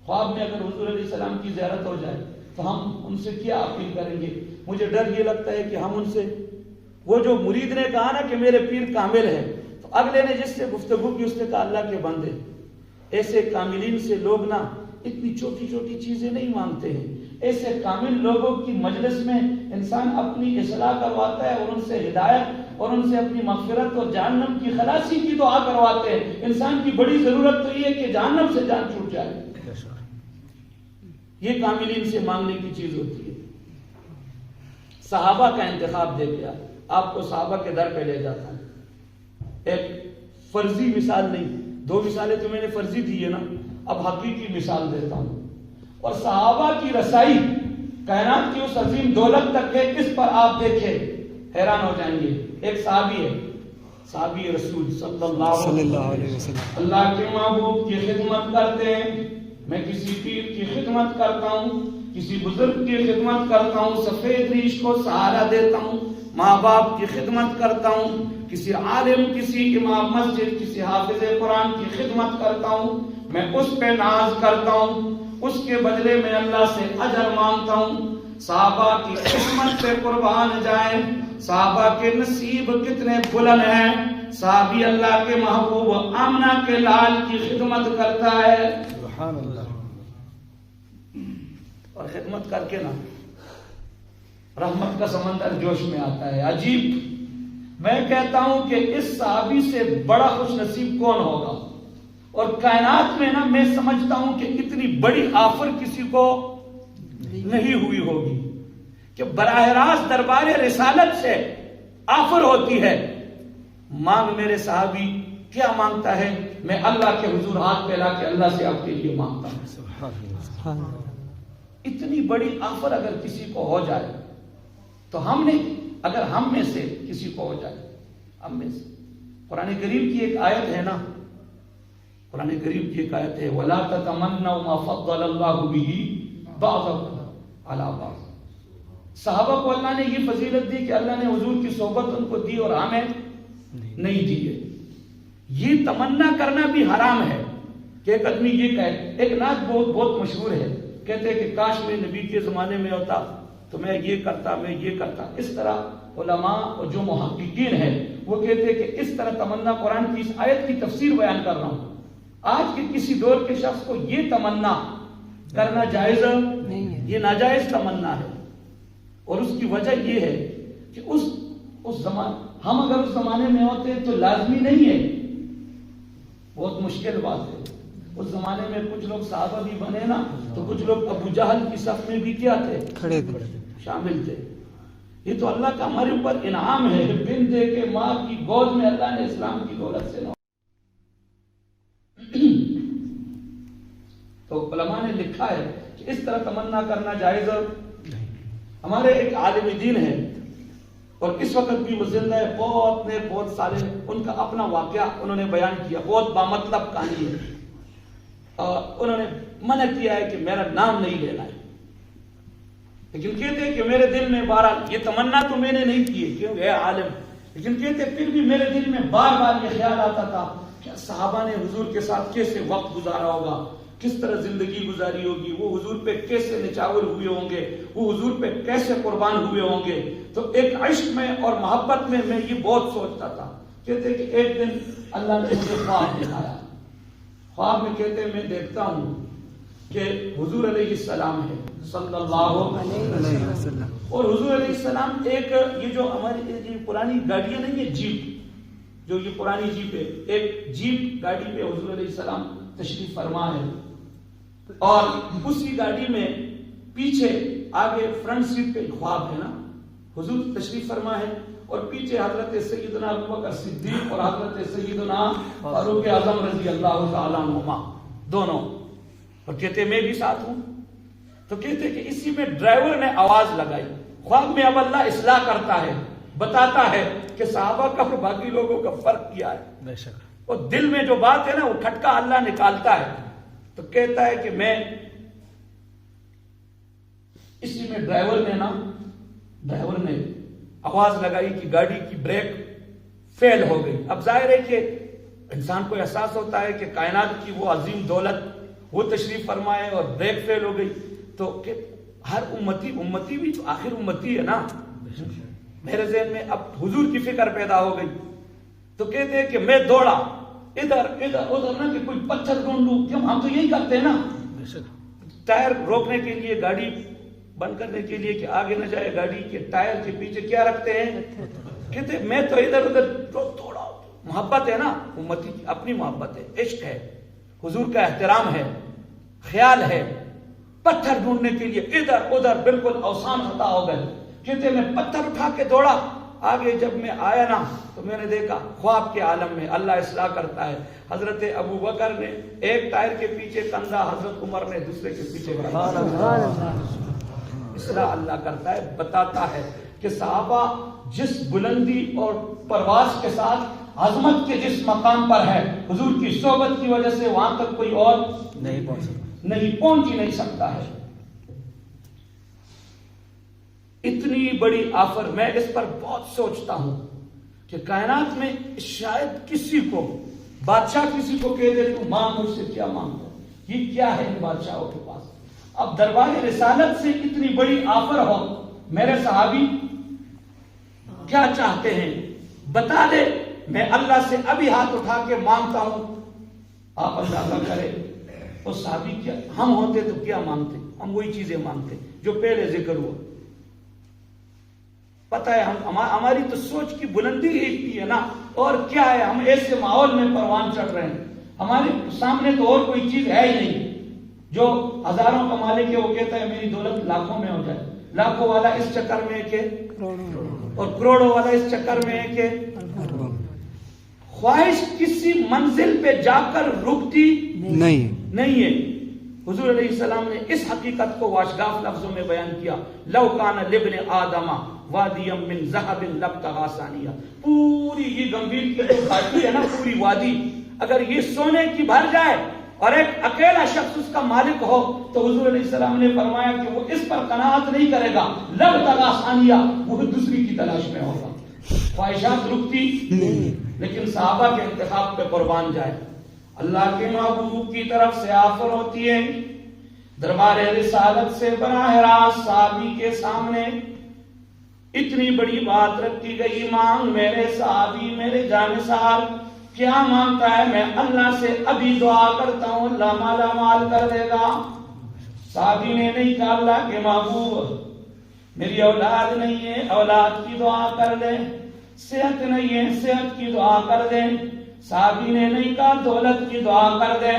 خواب میں اگر حضور علیہ السلام کی زیارت ہو جائے تو ہم ان سے کیا اپیل کریں گے؟ مجھے ڈر یہ لگتا ہے کہ ہم ان سے، وہ جو مرید نے کہا نا کہ میرے پیر کامل ہے، تو اگلے نے جس سے گفتگو کی اس نے کہا اللہ کے بندے. ایسے کاملین سے لوگ نا اتنی چھوٹی چھوٹی چیزیں نہیں مانگتے ہیں. ایسے کامل لوگوں کی مجلس میں انسان اپنی اصلاح کرواتا ہے اور ان سے ہدایت اور ان سے اپنی مغفرت اور جہنم کی خلاصی کی دعا کرواتے ہیں. انسان کی بڑی ضرورت تو یہ ہے کہ جہنم سے جان چھوٹ جائے. یہ کاملین سے مانگنے کی چیز ہوتی ہے. صحابہ کا انتخاب دے دیا. آپ کو صحابہ کے در پہ لے جاتا ہوں. ایک فرضی مثال نہیں، دو مثالیں تو میں نے فرضی دی ہے نا، اب حقیقی مثال دیتا ہوں. اور صحابہ کی رسائی کائنات کی اس عظیم دولت تک ہے، اس پر آپ دیکھیں حیران ہو جائیں گے. ایک صحابی ہے، صحابی رسول صلی اللہ علیہ وسلم، اللہ کے محبوب کی خدمت کرتے ہیں. میں کسی پیر کی خدمت کرتا ہوں، کسی بزرگ کی خدمت کرتا ہوں، سفید ریش کو سہارا دیتا ہوں، ماں باپ کی خدمت کرتا ہوں، کسی عالم، کسی امام مسجد، کسی حافظ قرآن کی خدمت کرتا ہوں. میں اس پہ ناز کرتا ہوں، اس کے بدلے میں اللہ سے اجر مانگتا ہوں. صحابہ کی خدمت پہ قربان جائیں. صحابہ کے نصیب کتنے بلند ہیں. صحابی اللہ کے محبوب آمنہ کے لال کی خدمت کرتا ہے، سبحان اللہ. اور خدمت کر کے نا رحمت کا سمندر جوش میں آتا ہے. عجیب. میں کہتا ہوں کہ اس صحابی سے بڑا خوش نصیب کون ہوگا. اور کائنات میں نا میں سمجھتا ہوں کہ اتنی بڑی آفر کسی کو نہیں ہوئی ہوگی کہ براہ راست دربار رسالت سے آفر ہوتی ہے، مانگ میرے صحابی. کیا مانگتا ہے؟ میں اللہ کے حضور ہاتھ پھیلا کے اللہ سے آپ کے لیے مانگتا ہوں. اتنی بڑی آفر اگر کسی کو ہو جائے تو ہم نے، اگر ہم میں سے کسی کو ہو جائے، ہم میں سے، قرآن کریم کی ایک آیت ہے نا، قرآن کریم کی ایک آیت ہے وَلَا تَتَمَنَّوْا مَا فَضَّلَ اللَّهُ بِهِ بَعْضَكُمْ عَلَى بَعْضٍ. صحابہ کو اللہ نے یہ فضیلت دی کہ اللہ نے حضور کی صحبت ان کو دی اور ہمیں نہیں دی ہے. یہ تمنا کرنا بھی حرام ہے کہ ایک آدمی یہ کہے. ایک نعت بہت مشہور ہے، کہتے ہیں کہ کاش میں نبی کے زمانے میں ہوتا تو میں یہ کرتا، میں یہ کرتا. اس طرح علماء اور جو محققین ہیں وہ کہتے ہیں کہ اس طرح تمنا، قرآن کی اس آیت کی تفسیر بیان کر رہا ہوں. آج کے کسی دور کے شخص کو یہ تمنا کرنا جائز نہیں ہے، یہ ناجائز تمنا ہے. اور اس کی وجہ یہ ہے کہ ہم اگر اس زمانے میں ہوتے تو لازمی نہیں ہے، بہت مشکل بات ہے. اس زمانے میں کچھ لوگ صحابہ بھی بنے نا تو کچھ لوگ ابو جہل کی صف میں بھی کیا تھے، کھڑے تھے، شامل تھے. یہ تو اللہ کا ہمارے اوپر انعام ہے، بن دے کے ماں کی گود میں اللہ نے اسلام کی دولت سے نوازا۔ تو علماء نے لکھا ہے کہ اس طرح تمنا کرنا جائز نہیں۔ ہمارے ایک عالم دین ہے اور اس وقت بھی وہ زندہ ہے، بہت سارے ان کا اپنا واقعہ انہوں نے بیان کیا، بہت بامطلب کہانی ہے، اور انہوں نے منع کیا ہے کہ میرا نام نہیں لینا ہے، لیکن کہتے ہیں کہ میرے دل میں بہرحال یہ تمنا تو میں نے نہیں کی ہے کیوں ہے عالم، لیکن کہتے ہیں پھر بھی میرے دل میں بار بار یہ خیال آتا تھا کہ صحابہ نے حضور کے ساتھ کیسے وقت گزارا ہوگا، کس طرح زندگی گزاری ہوگی، وہ حضور پہ کیسے نچاور ہوئے ہوں گے، وہ حضور پہ کیسے قربان ہوئے ہوں گے۔ تو ایک عشق میں اور محبت میں یہ بہت سوچتا تھا۔ کہتے کہ ایک دن اللہ نے مجھے خواب دکھایا، خواب میں کہتے میں دیکھتا ہوں کہ حضور علیہ السلام ہے صلی اللہ علیہ وسلم، اور حضور علیہ السلام ایک یہ جو ہماری یہ پرانی گاڑیاں نہیں ہے جیپ، جو یہ پرانی جیپ ہے، ایک جیپ گاڑی پہ حضور علیہ السلام تشریف فرما ہے، اور اسی گاڑی میں پیچھے آگے فرنٹ سیٹ پہ خواب ہے نا، حضور تشریف فرما ہے اور پیچھے حضرت سیدنا ابوبکر صدیق اور حضرت سیدنا فاروق اعظم رضی اللہ تعالیٰ عنہما دونوں، اور کہتے میں بھی ساتھ ہوں۔ تو کہتے کہ اسی میں ڈرائیور نے آواز لگائی، خواب میں اب اللہ اصلاح کرتا ہے، بتاتا ہے کہ صحابہ کا اور باقی لوگوں کا فرق کیا ہے، بے شک، اور دل میں جو بات ہے نا وہ کھٹکا اللہ نکالتا ہے۔ تو کہتا ہے کہ میں اسی میں ڈرائیور نے آواز لگائی کہ گاڑی کی بریک فیل ہو گئی۔ اب ظاہر ہے کہ انسان کو احساس ہوتا ہے کہ کائنات کی وہ عظیم دولت وہ تشریف فرمائے اور بریک فیل ہو گئی، تو کہ ہر امتی بھی تو آخر امتی ہے نا۔ میرے ذہن میں اب حضور کی فکر پیدا ہو گئی، تو کہتے ہیں کہ میں دوڑا ادھر ادھر نہ کہ کوئی پتھر ڈھونڈ لوں، کیوں ہم تو یہی کرتے ہیں نا، ٹائر روکنے کے لیے، گاڑی بند کرنے کے لیے کہ آگے نہ جائے گاڑی کے ٹائر کے پیچھے کیا رکھتے ہیں، کہتے میں تو ادھر ادھر دوڑا۔ محبت ہے نا، امتی کی اپنی محبت ہے، عشق ہے، حضور کا احترام ہے، خیال ہے، پتھر ڈھونڈنے کے لیے ادھر ادھر بالکل اوسان خطا ہو گئے۔ کہتے میں پتھر اٹھا کے دوڑا، آگے جب میں آیا نا تو میں نے دیکھا خواب کے عالم میں اللہ اصلاح کرتا ہے، حضرت ابوبکر نے ایک ٹائر کے پیچھے کندھا، حضرت عمر نے دوسرے کے پیچھے کندھا۔ اصلاح اللہ کرتا ہے، بتاتا ہے کہ صحابہ جس بلندی اور پرواز کے ساتھ عظمت کے جس مقام پر ہے، حضور کی صحبت کی وجہ سے وہاں تک کوئی اور نہیں پہنچ ہی نہیں سکتا ہے۔ اتنی بڑی آفر، میں اس پر بہت سوچتا ہوں کہ کائنات میں شاید کسی کو بادشاہ کسی کو کہہ دے تو مانگ، مجھ سے کیا مانگتا، یہ کیا ہے ان بادشاہوں کے پاس۔ اب دربار رسالت سے اتنی بڑی آفر ہو، میرے صحابی کیا چاہتے ہیں بتا دے، میں اللہ سے ابھی ہاتھ اٹھا کے مانگتا ہوں۔ آپ اندازہ کریں وہ صحابی کیا، ہم ہوتے تو کیا مانگتے، ہم وہی چیزیں مانگتے جو پہلے ذکر ہوا۔ پتہ ہے ہماری تو سوچ کی بلندی ہی اتنی ہے نا، اور کیا ہے، ہم ایسے ماحول میں پروان چڑھ رہے ہیں، ہمارے سامنے تو اور کوئی چیز ہے ہی نہیں۔ جو ہزاروں کا مالک ہے وہ کہتا ہے میری دولت لاکھوں میں ہو جائے، لاکھوں والا اس چکر میں ہے کہ اور کروڑوں والا اس چکر میں ہے کہ خواہش کسی منزل پہ جا کر رکتی نہیں ہے۔ حضور علیہ السلام نے اس حقیقت کو واشگاف لفظوں میں بیان کیا، لو کان لابن آدم وادی من ذهب لابتغى ثانیہ، پوری یہ گمبھیر کی جو گھاٹی ہے نا، پوری وادی اگر یہ سونے کی بھر جائے اور ایک اکیلا شخص اس کا مالک ہو تو حضور علیہ السلام نے فرمایا کہ وہ اس پر قناعت نہیں کرے گا، لابتغى ثانیہ، وہ دوسری کی تلاش میں ہوگا۔ خواہشات رکتی لیکن صحابہ کے انتخاب پہ قربان جائے۔ اللہ کے محبوب کی طرف سے آفر ہوتی ہے، دربار رسالت سے براہ راست صحابی کے سامنے اتنی بڑی بات رکھی گئی، مانگ میرے صحابی، میرے جانثار، کیا مانگتا ہے؟ میں اللہ سے ابھی دعا کرتا ہوں، اللہ مالا مال کر دے گا۔ صحابی نے نہیں کہا اللہ کے محبوب میری اولاد نہیں ہے، اولاد کی دعا کر دے، صحت نہیں ہے، صحت کی دعا کر دے۔ صحابی نے نہیں کہا دولت کی دعا کر دے،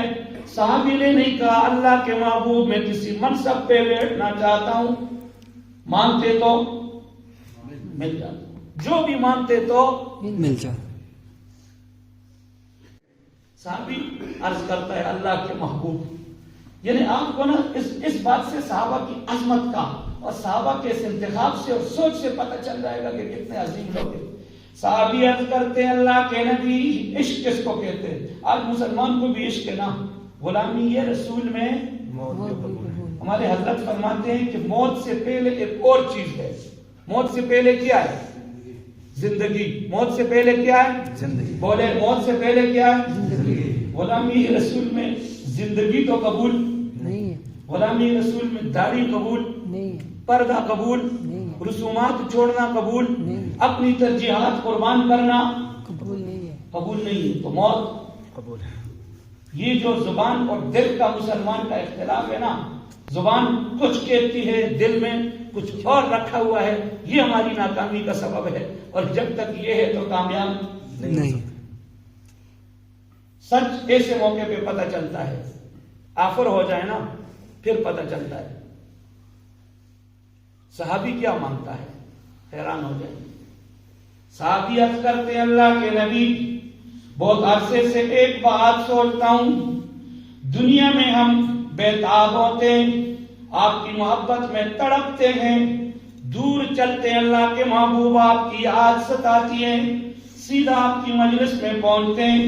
صحابی نے نہیں کہا اللہ کے محبوب میں کسی منصب پہ بیٹھنا چاہتا ہوں، مانگتے تو مل جاتا، جو بھی مانگتے تو مل جائے. صحابی عرض کرتا ہے اللہ کے محبوب، یعنی آپ کو نا اس بات سے صحابہ کی عظمت کا اور صحابہ کے اس انتخاب سے اور سوچ سے پتہ چل جائے گا کہ کتنے عظیم لوگ ہیں. صحابی عرض کرتے ہیں اللہ کے نبی عشق کس کو کہتے ہیں؟ آج مسلمان کو بھی عشق ہے نا، غلامی یہ رسول میں ہمارے حضرت فرماتے ہیں کہ موت سے پہلے ایک اور چیز ہے. موت سے پہلے کیا ہے؟ زندگی. موت سے پہلے کیا ہے؟ زندگی. بولے موت سے پہلے کیا ہے؟ زندگی. غلامی رسول میں زندگی تو قبول نہیں ہے، غلامی رسول میں داڑھی قبول نہیں ہے، پردہ قبول نہیں ہے، رسومات چھوڑنا قبول نہیں، اپنی ترجیحات قربان کرنا قبول نہیں ہے، قبول نہیں ہے. تو موت قبول ہے. یہ جو زبان اور دل کا مسلمان کا اختلاف ہے نا، زبان کچھ کہتی ہے، دل میں کچھ اور رکھا ہوا ہے، یہ ہماری ناکامی کا سبب ہے. اور جب تک یہ ہے تو کامیاب نہیں. سچ ایسے موقع پہ پتہ چلتا ہے، آفر ہو جائے نا پھر پتہ چلتا ہے. صحابی کیا مانگتا ہے، حیران ہو جائے. صحابی عرض کرتے ہیں اللہ کے نبی بہت عرصے سے ایک بات سوچتا ہوں، دنیا میں ہم بےتاب ہوتے ہیں، آپ کی محبت میں تڑپتے ہیں، دور چلتے ہیں اللہ کے محبوب، آپ کی یاد ستاتی ہے، سیدھا آپ کی مجلس میں پہنچتے ہیں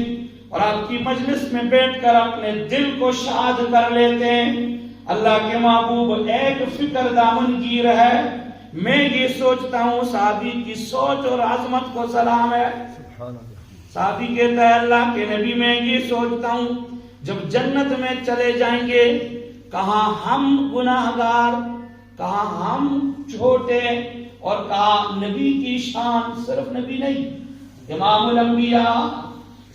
اور آپ کی مجلس میں بیٹھ کر اپنے دل کو شاد کر لیتے ہیں. اللہ کے محبوب ایک فکر دامن گیر ہے، میں یہ سوچتا ہوں صحابی کی سوچ اور عظمت کو سلام ہے. صحابی کہتا ہے اللہ کے نبی میں یہ سوچتا ہوں جب جنت میں چلے جائیں گے، کہاں ہم گناہگار، کہاں ہم چھوٹے، اور کہا نبی کی شان صرف نبی نہیں، امام الانبیاء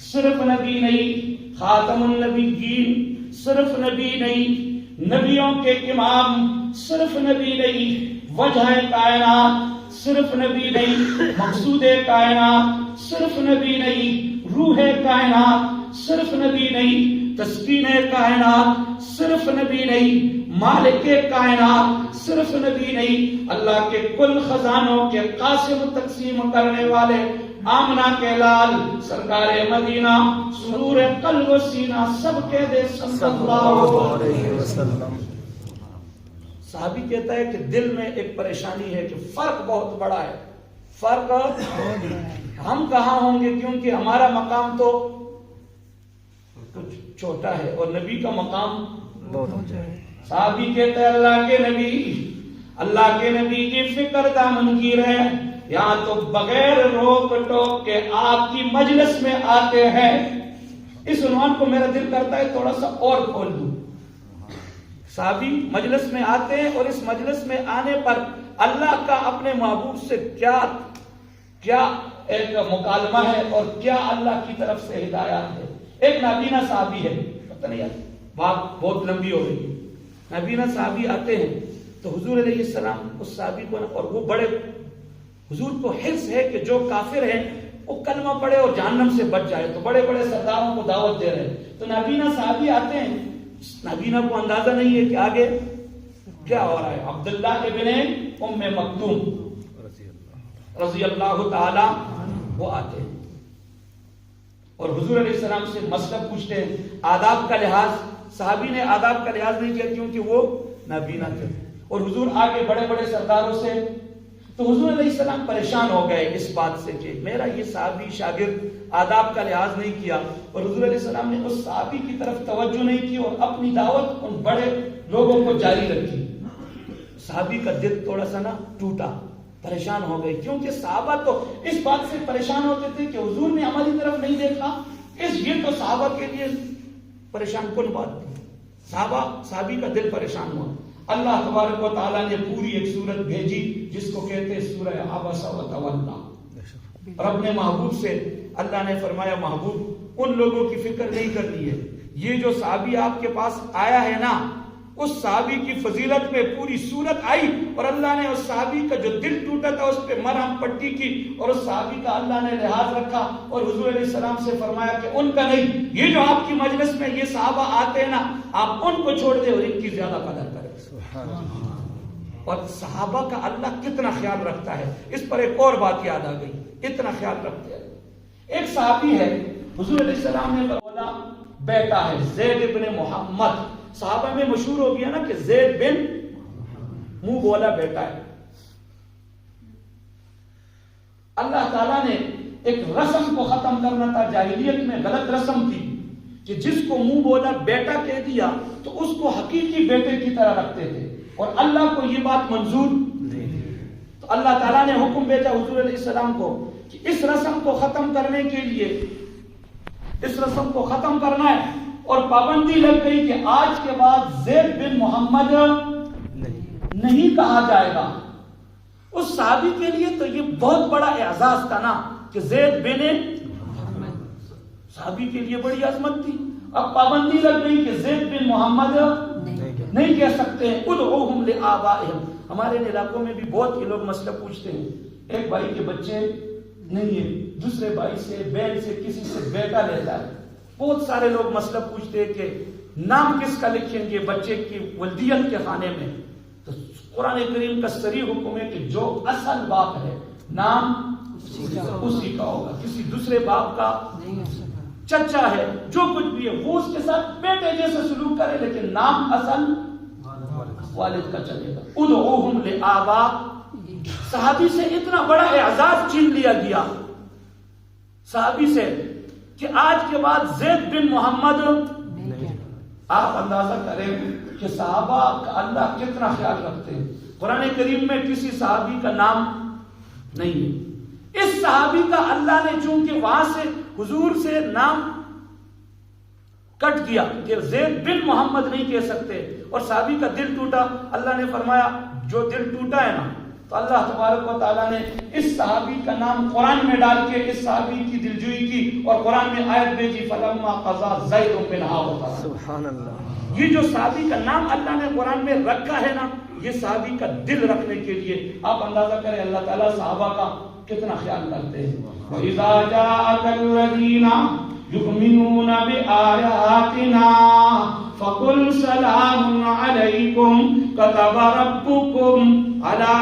صرف نبی نہیں، خاتم النبیین صرف نبی نہیں، نبیوں کے امام صرف نبی نہیں، وجہ کائنات صرف نبی نہیں، مقصود کائنات صرف نبی نہیں، روح کائنات صرف نبی نہیں، تسکین کائنات صرف نبی نہیں، مالک کائنات صرف نبی نہیں، اللہ کے کل خزانوں کے قاسم تقسیم کرنے والے آمنہ کے لال سرکار مدینہ سرور قلب و سینہ سب کے دے صلی اللہ علیہ وسلم. صحابی کہتا ہے کہ دل میں ایک پریشانی ہے کہ فرق بہت بڑا ہے، فرق ہم کہاں ہوں گے کیونکہ ہمارا مقام تو کچھ چھوٹا ہے اور نبی کا مقام بہت اونچا ہے. صحابی کہتا ہے اللہ کے نبی کی فکر دامن گیر ہے، یہاں تو بغیر روک ٹوک کے آپ کی مجلس میں آتے ہیں. اس عنوان کو میرا دل کرتا ہے تھوڑا سا اور کھول دوں. صحابی مجلس میں آتے ہیں اور اس مجلس میں آنے پر اللہ کا اپنے محبوب سے کیا ایک مکالمہ ہے اور کیا اللہ کی طرف سے ہدایات ہے. ایک نابینا صحابی ہے، پتہ نہیں یار بات بہت لمبی ہو رہی ہے. نابینا صحابی آتے ہیں تو حضور علیہ السلام اس صحابی کو، اور وہ بڑے حضور کو حرص ہے کہ جو کافر ہیں وہ کلمہ پڑھے اور جہنم سے بچ جائے، تو بڑے بڑے سرداروں کو دعوت دے رہے ہیں. تو نابینا صحابی آتے ہیں، نابینا کو اندازہ نہیں ہے کہ آگے کیا ہو رہا ہے. عبداللہ ابن ام مکتوم رضی اللہ تعالی وہ آتے ہیں اور حضور علیہ السلام سے مسئلہ پوچھتے ہیں. آداب کا لحاظ، صحابی نے آداب کا لحاظ نہیں کیا کیونکہ وہ نابینا تھے، اور حضور آگے بڑے بڑے سرداروں سے. تو حضور علیہ السلام پریشان ہو گئے اس بات سے کہ میرا یہ صحابی شاگرد آداب کا لحاظ نہیں کیا، اور حضور علیہ السلام نے اس صحابی کی طرف توجہ نہیں کی اور اپنی دعوت ان بڑے لوگوں کو جاری رکھی. صحابی کا دل تھوڑا سا نا ٹوٹا، پریشان ہو گئے، کیونکہ صحابہ تو اس بات سے پریشان ہوتے تھے کہ حضور نے ہماری طرف نہیں دیکھا. یہ تو صحابہ کے لیے پریشان کن بات تھی. صحابی کا دل پریشان ہوا. اللہ تبارک و تعالیٰ نے پوری ایک سورت بھیجی جس کو کہتے ہیں سورہ عبس و تولیٰ. اور اپنے محبوب سے اللہ نے فرمایا محبوب ان لوگوں کی فکر نہیں کرنی ہے، یہ جو صحابی آپ کے پاس آیا ہے نا، اس صحابی کی فضیلت میں پوری سورت آئی اور اللہ نے اس صحابی کا جو دل ٹوٹا تھا اس پہ مرہم پٹی کی اور اس صحابی کا اللہ نے لحاظ رکھا اور حضور علیہ السلام سے فرمایا کہ ان کا نہیں، یہ جو آپ کی مجلس میں یہ صحابہ آتے ہیں نا، آپ ان کو چھوڑ دیں اور ان کی زیادہ قدر کریں. اور صحابہ کا اللہ کتنا خیال رکھتا ہے، اس پر ایک اور بات یاد آ گئی، اتنا خیال رکھتے ہیں۔ ایک صحابی ہے، حضور علیہ السلام نے بولا بیٹا ہے زید بن محمد، صحابہ میں مشہور ہو گیا نا کہ زید بن منہ بولا بیٹا ہے۔ اللہ تعالیٰ نے ایک رسم کو ختم کرنا تھا، جاہلیت میں غلط رسم تھی کہ جس کو منہ بولا بیٹا کہہ دیا تو اس کو حقیقی بیٹے کی طرح رکھتے تھے، اور اللہ کو یہ بات منظور تو اللہ تعالیٰ نے حکم بھیجا حضور علیہ السلام کو کہ اس رسم کو ختم کرنے کے لیے، اس رسم کو ختم کرنا ہے، اور پابندی لگ گئی کہ آج کے بعد زید بن محمد نہیں کہا جائے گا۔ اس صحابی کے لیے تو یہ بہت بڑا اعزاز تھا نا کہ زید بن محمد، صحابی کے لیے بڑی عظمت تھی۔ اب پابندی لگ گئی کہ زید بن محمد نہیں کہہ سکتے ہیں، ادعوہم لآبائہم۔ ہمارے علاقوں میں بھی بہت کے لوگ مسئلہ پوچھتے ہیں، ایک بھائی کے بچے نہیں ہے، دوسرے بھائی سے بہن سے کسی سے بیٹا لیتا ہے، بہت سارے لوگ مسئلہ پوچھتے ہیں کہ نام کس کا لکھیں گے بچے کی ولدیت کے خانے میں، تو قرآن کریم کا صریح حکم ہے کہ جو اصل باپ ہے نام اسی کا ہوگا، کسی دوسرے باپ کا چچا ہے جو کچھ بھی ہے وہ اس کے ساتھ بیٹے جیسے سلوک کرے، لیکن نام اصل والد کا چلے گا۔ ادعوہم لآبائہم، صحابی سے اتنا بڑا اعزاز چھین لیا گیا صحابی سے کہ آج کے بعد زید بن محمد۔ آپ اندازہ کریں کہ صحابہ کا اللہ کتنا خیال رکھتے ہیں، قرآن کریم میں کسی صحابی کا نام نہیں ہے۔ اس صحابی کا اللہ نے چونکہ وہاں سے حضور سے نام کٹ دیا کہ زید بن محمد نہیں کہہ سکتے، اور صحابی کا دل ٹوٹا، اللہ نے فرمایا جو دل ٹوٹا ہے نا تو اللہ تبارک و تعالیٰ نے اس صحابی کا نام قرآن میں ڈال کے اس صحابی کی دلجوئی کی، اور قرآن میں آیت بھیجی فلما قضى زید منها وطرا۔ سبحان اللہ، یہ جو صحابی کا نام اللہ نے قرآن میں رکھا ہے نا، یہ صحابی کا دل رکھنے کے لیے۔ آپ اندازہ کریں اللہ تعالیٰ صحابہ کا کتنا خیال کرتے ہیں۔ وَإِذَا جَاءَكَ الَّذِينَ يُؤْمِنُونَ بِآيَاتِنَا فَقُلْ سَلَامٌ عَلَيْكُمْ كَتَبَ رَبُّكُمْ عَلَى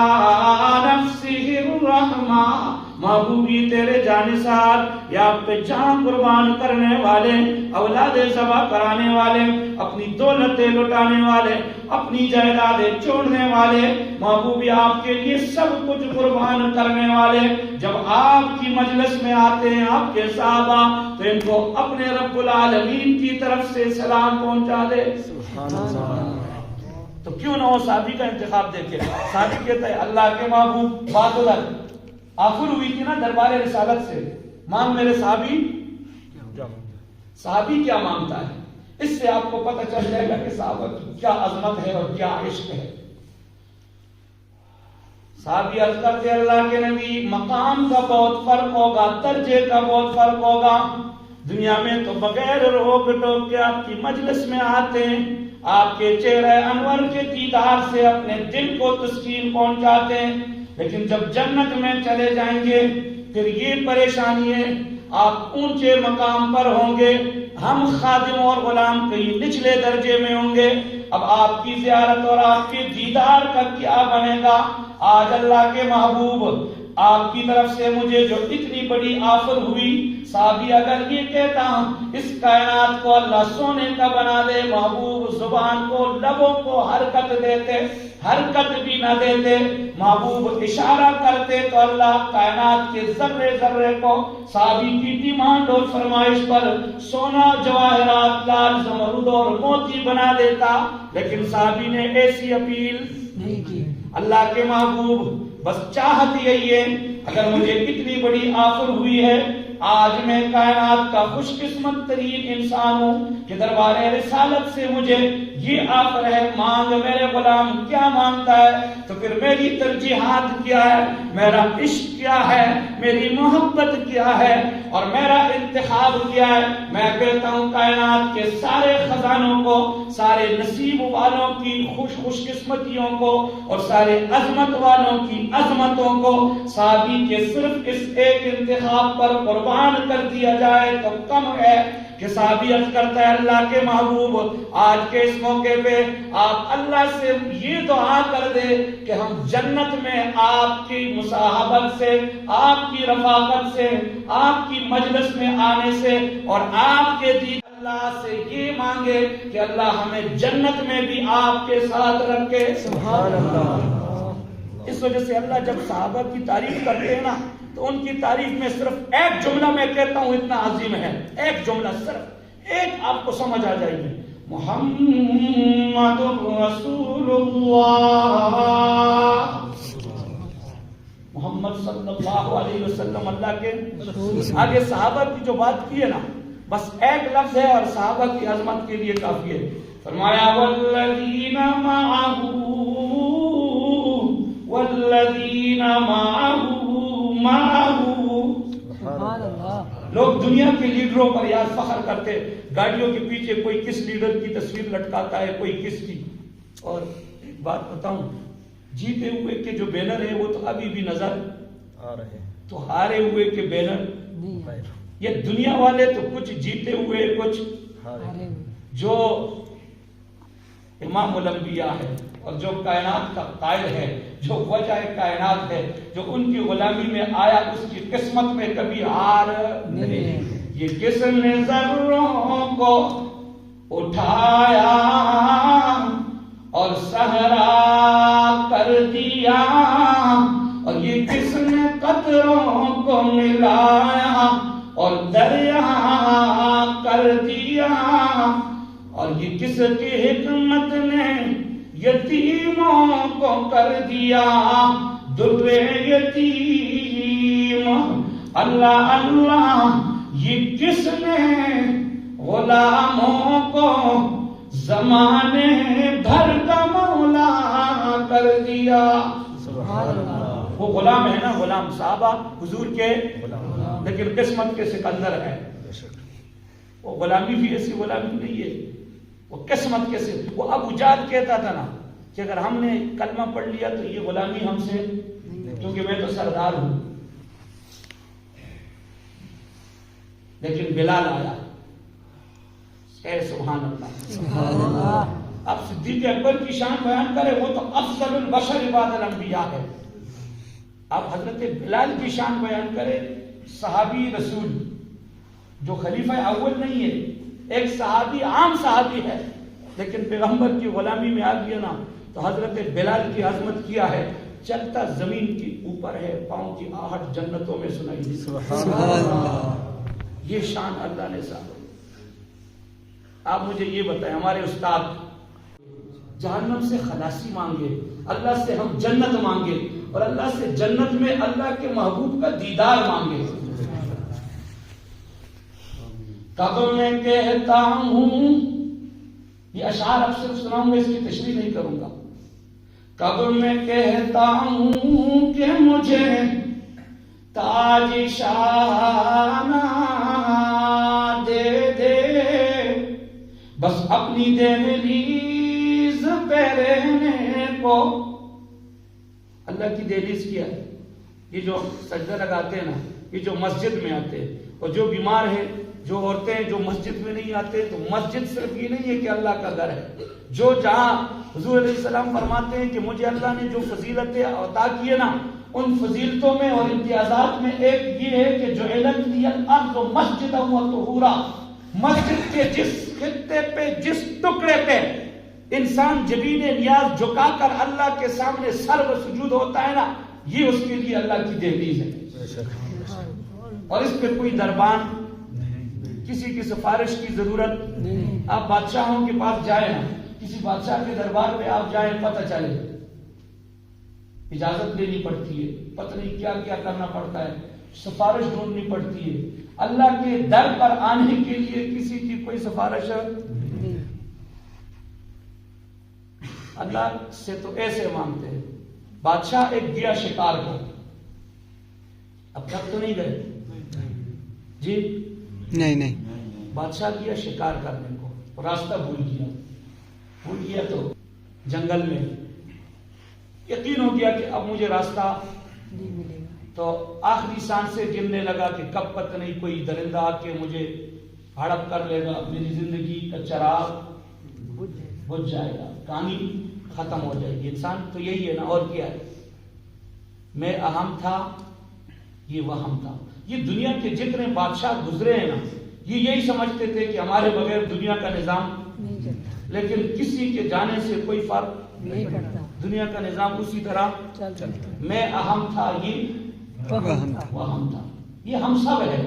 نَفْسِهِ الرَّحْمَةَ۔ محبوبی تیرے جانثار یا پہ جان قربان کرنے والے، اولاد ذبح کرانے والے، اپنی دولتیں لٹانے والے، اپنی جائیدادیں چھوڑنے والے، محبوبی آپ کے لیے سب کچھ قربان کرنے والے، جب آپ کی مجلس میں آتے ہیں آپ کے صحابہ تو ان کو اپنے رب العالمین کی طرف سے سلام پہنچا دے۔ تو کیوں نہ ہو صحابی کا انتخاب دیکھے، صحابی کہتا ہے اللہ کے محبوب بات ادھر آخر ہوئی تھی نا دربار رسالت سے، مانگ میرے صحابی کیا مانگتا ہے، اس سے آپ کو پتہ چل جائے گا کہ صحابہ کی کیا عظمت ہے اور کیا عشق ہے۔ صحابی عرض کرتے اللہ کے نبی مقام کا بہت فرق ہوگا، درجے کا بہت فرق ہوگا، دنیا میں تو بغیر روک ٹوک کے آپ کی مجلس میں آتے ہیں، آپ کے چہرے انور کے دیدار سے اپنے دل کو تسکین پہنچاتے ہیں، لیکن جب جنت میں چلے جائیں گے پھر یہ پریشانی ہے، آپ اونچے مقام پر ہوں گے، ہم خادم اور غلام کہیں نچلے درجے میں ہوں گے، اب آپ کی زیارت اور آپ کے دیدار کا کیا بنے گا۔ آج اللہ کے محبوب آپ کی طرف سے مجھے جو اتنی بڑی آفر ہوئی، صحابی اگر یہ کہتا ہوں اس کائنات کو اللہ سونے کا بنا دے، محبوب زبان کو لبوں کو حرکت دیتے، حرکت بھی نہ دیتے، محبوب اشارہ کرتے تو اللہ کائنات کے ذرے ذرے کو صحابی کی ڈیمانڈ اور فرمائش پر سونا جواہرات لال زمرد اور موتی بنا دیتا، لیکن صحابی نے ایسی اپیل نہیں کی۔ اللہ کے محبوب بس چاہت یہی ہے، اگر مجھے اتنی بڑی آفر ہوئی ہے، آج میں کائنات کا خوش قسمت ترین انسان ہوں کہ دربار رسالت سے مجھے یہ آفر ہے، مانگ میرے غلام کیا مانگتا ہے، تو پھر میری ترجیحات کیا ہے، میرا عشق کیا ہے، میری محبت کیا ہے اور میرا انتخاب کیا ہے۔ میں کہتا ہوں کائنات کے سارے خزانوں کو، سارے نصیب والوں کی خوش قسمتیوں کو اور سارے عظمت والوں کی عظمتوں کو صحابی کے صرف اس ایک انتخاب پر قربان قربان کر دیا جائے تو کم ہے کہ صحابی عرض کرتا ہے اللہ کے محبوب آج کے اس موقع پہ آپ اللہ سے یہ دعا کر دے کہ ہم جنت میں آپ کی مصاحبت سے، آپ کی رفاقت سے، آپ کی مجلس میں آنے سے اور آپ کے دین اللہ سے یہ مانگے کہ اللہ ہمیں جنت میں بھی آپ کے ساتھ رکھے۔ سبحان اللہ۔ اس وجہ سے اللہ جب صحابہ کی تعریف کرتے ہیں نا تو ان کی تعریف میں صرف ایک جملہ میں کہتا ہوں اتنا عظیم ہے، ایک جملہ صرف ایک آپ کو سمجھ آ جائے گی، محمد رسول اللہ، محمد صلی اللہ علیہ وسلم اللہ کے۔ آگے صحابہ کی جو بات کی ہے نا بس ایک لفظ ہے اور صحابہ کی عظمت کے لیے کافی ہے۔ فرمایا والذین معہ والذین معہ لوگ دنیا کے لیڈروں پر یاد فخر کرتے، گاڑیوں کے پیچھے کوئی کس لیڈر کی تصویر لٹکاتا ہے، کوئی کس کی۔ اور ایک بات بتاؤں، جیتے ہوئے کے جو بینر ہے وہ تو ابھی بھی نظر آ رہے ہیں، تو ہارے ہوئے کے بینر یہ دنیا والے تو کچھ جیتے ہوئے کچھ ہارے، جو امام الانبیاء ہے اور جو کائنات کا قائل ہے، جو وجہ کائنات ہے، جو ان کی غلامی میں آیا اس کی قسمت میں کبھی ہار نہیں۔ یہ کس نے ذروں کو اٹھایا اور صحرا کر دیا، اور یہ کس نے قطروں کو ملایا اور دریا کر دیا، اور یہ کس کی حکمت نے یتیموں کو کر دیا در یتیم۔ اللہ اللہ، یہ کس نے غلاموں کو زمانے بھر کا مولا کر دیا۔ وہ غلام ہے نا، غلام صحابہ حضور کے، لیکن قسمت کے سکندر ہے۔ وہ غلامی بھی ایسی غلامی نہیں ہے، وہ قسمت کے سے۔ وہ ابو جہل کہتا تھا نا کہ اگر ہم نے کلمہ پڑھ لیا تو یہ غلامی ہم سے، کیونکہ میں تو سردار ہوں۔ لیکن بلال آیا، اے سبحان اللہ۔ اب صدیق اکبر کی شان بیان کرے، وہ تو افضل البشر بعد الانبیاء ہے۔ اب حضرت بلال کی شان بیان کرے، صحابی رسول جو خلیفہ اول نہیں ہے، ایک صحابی عام صحابی ہے، لیکن پیغمبر کی غلامی میں آ گیا نا تو حضرت بلال کی عظمت کیا ہے، چلتا زمین کے اوپر ہے، پاؤں کی آہٹ جنتوں میں سنائی دی۔ سبحان اللہ، یہ شان اللہ نے صاحب۔ آپ مجھے یہ بتائیں، ہمارے استاد جہنم سے خلاصی مانگے، اللہ سے ہم جنت مانگے، اور اللہ سے جنت میں اللہ کے محبوب کا دیدار مانگے۔ کب میں کہتا ہوں، یہ اشعار اب صرف سناؤں گا، اس کی تشریح نہیں کروں گا۔ کب میں کہتا ہوں کہ مجھے تاج شانہ دے دے، بس اپنی دہلیز پہ رہنے کو۔ اللہ کی دہلیز کیا ہے؟ یہ جو سجدہ لگاتے ہیں نا، یہ جو مسجد میں آتے ہیں، اور جو بیمار ہیں، جو عورتیں جو مسجد میں نہیں آتے، تو مسجد صرف یہ نہیں ہے کہ اللہ کا گھر ہے، جو جہاں حضور علیہ السلام فرماتے ہیں کہ مجھے اللہ نے جو فضیلتیں عطا کی ہے نا، ان فضیلتوں میں اور امتیازات میں ایک یہ ہے کہ جعلت لی الارض مسجدا وطہورا، مسجد کے جس خطے پہ، جس ٹکڑے پہ انسان جبین نیاز جھکا کر اللہ کے سامنے سر و سجود ہوتا ہے نا، یہ اس کے لیے اللہ کی دہلیز ہے۔ اور اس پہ کوئی دربان، کسی کی سفارش کی ضرورت نہیں۔ آپ بادشاہوں کے پاس جائیں نا، کسی بادشاہ کے دربار پہ آپ جائیں، پتہ چلے اجازت لینی پڑتی ہے، پتہ نہیں کیا کیا کرنا پڑتا ہے، سفارش ڈھونڈنی پڑتی ہے۔ اللہ کے در پر آنے کے لیے کسی کی کوئی سفارش نہیں۔ اللہ سے تو ایسے مانگتے ہیں۔ بادشاہ ایک گیا شکار کو، اب تک تو نہیں گئے جی؟ نہیں، بادشاہ گیا شکار کرنے کو، راستہ بھول گیا تو جنگل میں یقین ہو گیا کہ اب مجھے راستہ نہیں ملے گا، تو آخری سانس سے گرنے لگا کہ کب پتہ نہیں کوئی درندہ آ کے مجھے ہڑپ کر لے گا، میری زندگی کا چراغ بجھ جائے گا، کہانی ختم ہو جائے گی. انسان تو یہی ہے نا، اور کیا ہے. میں اہم تھا، یہ وہم تھا. یہ دنیا کے جتنے بادشاہ گزرے ہیں نا، یہ یہی سمجھتے تھے کہ ہمارے بغیر دنیا کا نظام نہیں چلتا، لیکن کسی کے جانے سے کوئی فرق نہیں پڑتا، دنیا کا نظام اسی طرح چلتا. میں اہم تھا، یہ وہم تھا. یہ ہم سب ہے،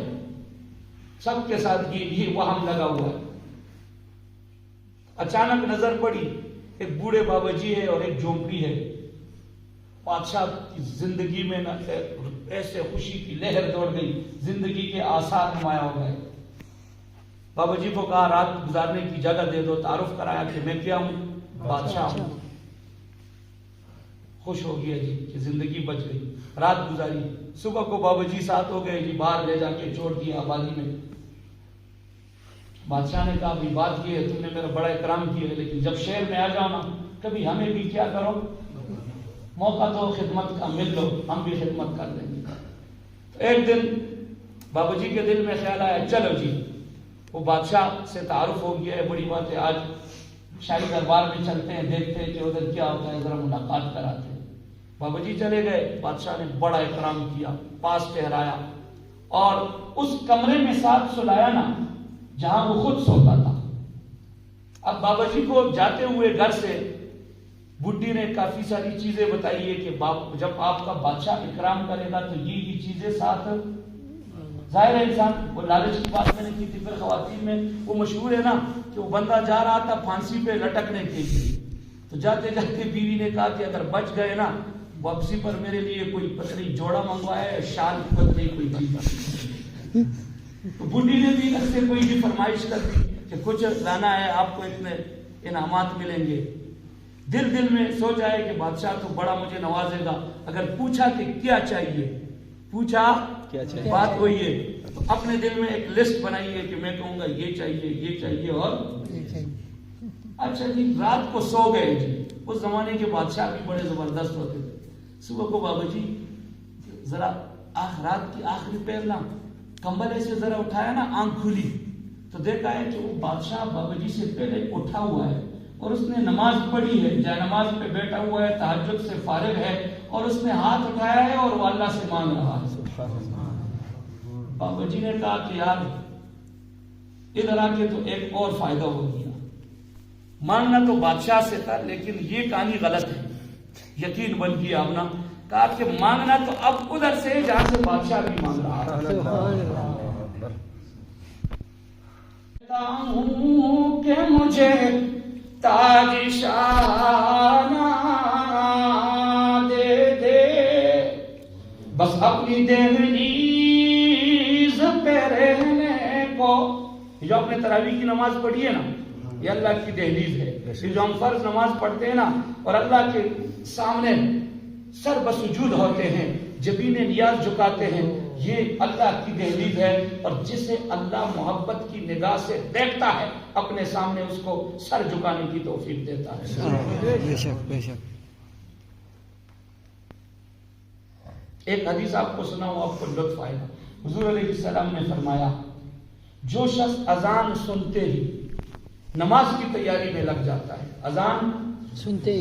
سب کے ساتھ یہ وہم لگا ہوا ہے. اچانک نظر پڑی، ایک بوڑھے بابا جی ہے اور ایک جھونپڑی ہے. بادشاہ کی زندگی میں ایسے خوشی کی لہر دوڑ گئی، زندگی کے آثار نمایاں ہو گئے. بابا جی کو کہا رات گزارنے کی جگہ دے دو، تعارف کرایا کہ میں کیا ہوں، بادشاہ ہوں. خوش ہو گیا جی کہ زندگی بچ گئی. رات گزاری، صبح کو بابا جی ساتھ ہو گئے جی، باہر لے جا کے چھوڑ دیا آبادی میں. بادشاہ نے کہا بھی بات کی ہے، تم نے میرا بڑا اکرام کیا ہے، لیکن جب شہر میں آ جاؤ نا کبھی ہمیں بھی کیا کرو، موقع تو خدمت کا مل لو، ہم بھی خدمت کر دیں گے. تو ایک دن بابا جی کے دل میں خیال آیا چلو جی، وہ بادشاہ سے تعارف ہو گیا ہے، بڑی بات ہے، آج شاہی دربار میں چلتے ہیں، دیکھتے ہیں کہ ادھر کیا ہوتا ہے، ذرا ملاقات کراتے ہیں. بابا جی چلے گئے. بادشاہ نے بڑا اکرام کیا، پاس ٹھہرایا اور اس کمرے میں ساتھ سلایا نا جہاں وہ خود سوتا تھا. اب بابا جی کو جاتے ہوئے گھر سے بڈھی نے کافی ساری چیزیں بتائی ہے کہ جب آپ کا بادشاہ اکرام کرے گا تو یہ چیزیں ساتھ. ظاہر ہے انسان، وہ لالچ کی بات میں نے کی تھی. پھر خواتین میں وہ مشہور ہے نا کہ وہ بندہ جا رہا تھا پھانسی پہ لٹکنے کے لیے، تو جاتے جاتے بیوی نے کہا کہ اگر بچ گئے نا واپسی پر میرے لیے کوئی پتلی جوڑا منگوایا ہے، شال پتلی کوئی چیز. تو بڈھی نے بھی اس سے کوئی بھی فرمائش کر دی کہ کچھ لانا ہے، آپ کو اتنے انعامات ملیں گے. دل میں سوچا ہے کہ بادشاہ تو بڑا مجھے نوازے گا. اگر پوچھا کہ کیا چاہیے، پوچھا بات وہی ہے، تو اپنے دل میں ایک لسٹ بنائی ہے کہ میں کہوں گا یہ چاہیے، یہ چاہیے اور اچھا جی. رات کو سو گئے جی. اس زمانے کے بادشاہ بھی بڑے زبردست ہوتے تھے. صبح کو بابا جی ذرا رات کی آخری پہر نا کمبل ایسے ذرا اٹھایا نا، آنکھ کھلی تو دیکھا ہے کہ وہ بادشاہ بابا جی سے پہلے اٹھا ہوا ہے اور اس نے نماز پڑھی ہے، جائے نماز پہ بیٹھا ہوا ہے، تہجد سے فارغ ہے اور اس نے ہاتھ اٹھایا ہے اور وہ اللہ سے مانگ رہا ہے. بابا جی نے کہا کہ یار ادھر آ کے تو ایک اور فائدہ ہو گیا. مانگنا تو بادشاہ سے تھا لیکن یہ کہانی غلط ہے، یقین بن گیا. اب نا کہا کہ مانگنا تو اب ادھر سے جہاں سے بادشاہ بھی مانگ رہا ہے. ہوں کہ مجھے تاج شانہ دے دے، بس اپنی دہلیز پہ رہنے کو. جو اپنے تراویح کی نماز پڑھی ہے نا، یہ اللہ کی دہلیز ہے. یہ جو ہم فرض نماز پڑھتے ہیں نا اور اللہ کے سامنے سر بسجود ہوتے ہیں، جبین نیاز جھکاتے ہیں، یہ اللہ کی دہلیز ہے. اور جسے اللہ محبت کی نگاہ سے دیکھتا ہے اپنے سامنے اس کو سر جھکانے کی توفیق دیتا ہے. بے شک بے شک. ایک حدیث آپ کو سناؤں، آپ کو لطف آئے گا. حضور علیہ السلام نے فرمایا جو شخص اذان سنتے ہی نماز کی تیاری میں لگ جاتا ہے، اذان سنتے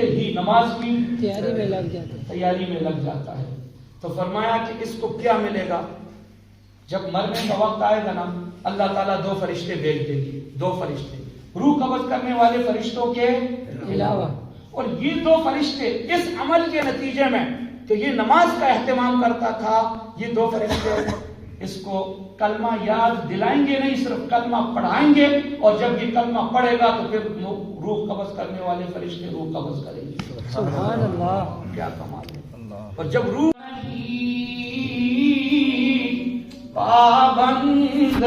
ہی نماز کی تیاری میں لگ جاتا ہے، تو فرمایا کہ اس کو کیا ملے گا. جب مرنے کا وقت آئے گا نا اللہ تعالیٰ 2 فرشتے بھیج دے گی. 2 فرشتے روح قبض کرنے والے فرشتوں کے علاوہ. اور یہ 2 فرشتے اس عمل کے نتیجے میں کہ یہ نماز کا اہتمام کرتا تھا، یہ 2 فرشتے اس کو کلمہ یاد دلائیں گے، نہیں صرف کلمہ پڑھائیں گے. اور جب یہ کلمہ پڑھے گا تو پھر روح قبض کرنے والے فرشتے روح قبض کریں گے. سبحان اللہ، کیا کمال ہے. اور جب روح پابند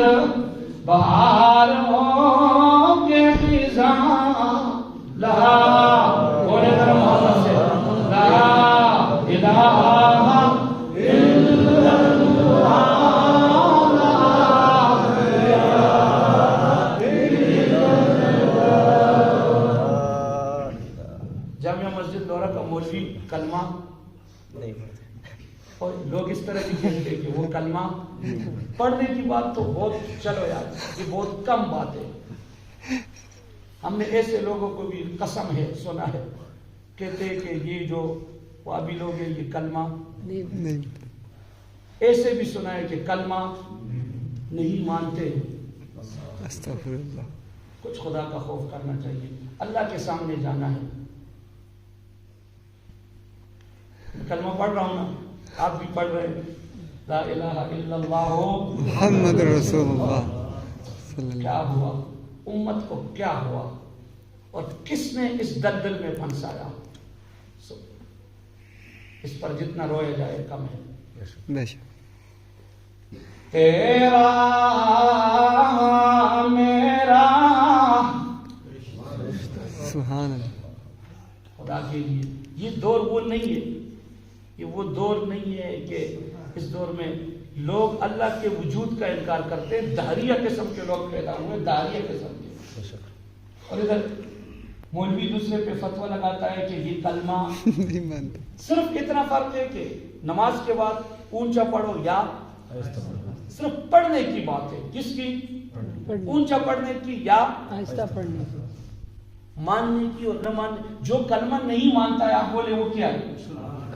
بہار ہو کے خزاں لہا بولے ذرا محبت سے لا الہ الا اللہ. جامعہ مسجد دورہ کا مولوی کلمہ نہیں پڑھتے. اور لوگ اس طرح بھی کہتے ہیں کہ وہ کلمہ پڑھنے کی بات تو بہت، چلو یار یہ بہت کم بات ہے. ہم نے ایسے لوگوں کو بھی قسم ہے سنا ہے کہتے ہیں کہ یہ جو وابی لوگ ہیں یہ کلمہ نہیں. ایسے بھی سنا ہے کہ کلمہ نہیں مانتے. استغفر اللہ. کچھ خدا کا خوف کرنا چاہیے. اللہ کے سامنے جانا ہے. کلمہ پڑھ رہا ہوں نا، آپ بھی پڑھ رہے ہیں لا الہ الا اللہ محمد رسول اللہ صلی اللہ. کیا ہوا امت کو، کیا ہوا اور کس نے اس دلدل میں پھنسایا؟ اس پر جتنا رویا جائے کم ہے. بے شک. تیرا میرا سبحان اللہ. خدا کے لیے یہ دور وہ نہیں ہے، یہ وہ دور نہیں ہے کہ اس دور میں لوگ اللہ کے وجود کا انکار کرتے ہیں. دہریہ قسم کے لوگ پیدا ہوئے، دہریہ قسم کے. اور ادھر مولوی دوسرے پہ فتویٰ لگاتا ہے کہ یہ کلمہ نہیں مانتے. صرف اتنا فرق ہے کہ نماز کے بعد اونچا پڑھو یا صرف پڑھنے کی بات ہے. کس کی؟ اونچا پڑھنے کی یا آہستہ پڑھنے کی. ماننے کی اور نہ ماننے. جو کلمہ نہیں مانتا ہے آپ بولے وہ کیا ہے؟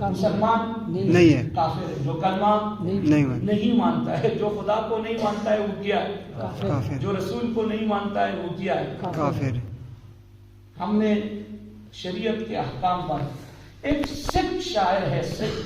مسلمان نہیں ہے. کافر ہے. جو کلمہ نہیں مانتے. نہیں مانتا ہے، جو خدا کو نہیں مانتا ہے وہ کیا ہے؟ کافر. جو رسول کو نہیں مانتا ہے وہ کیا ہے؟ کافر. ہم نے شریعت کے احکام پر ایک سکھ شاعر ہے، سکھ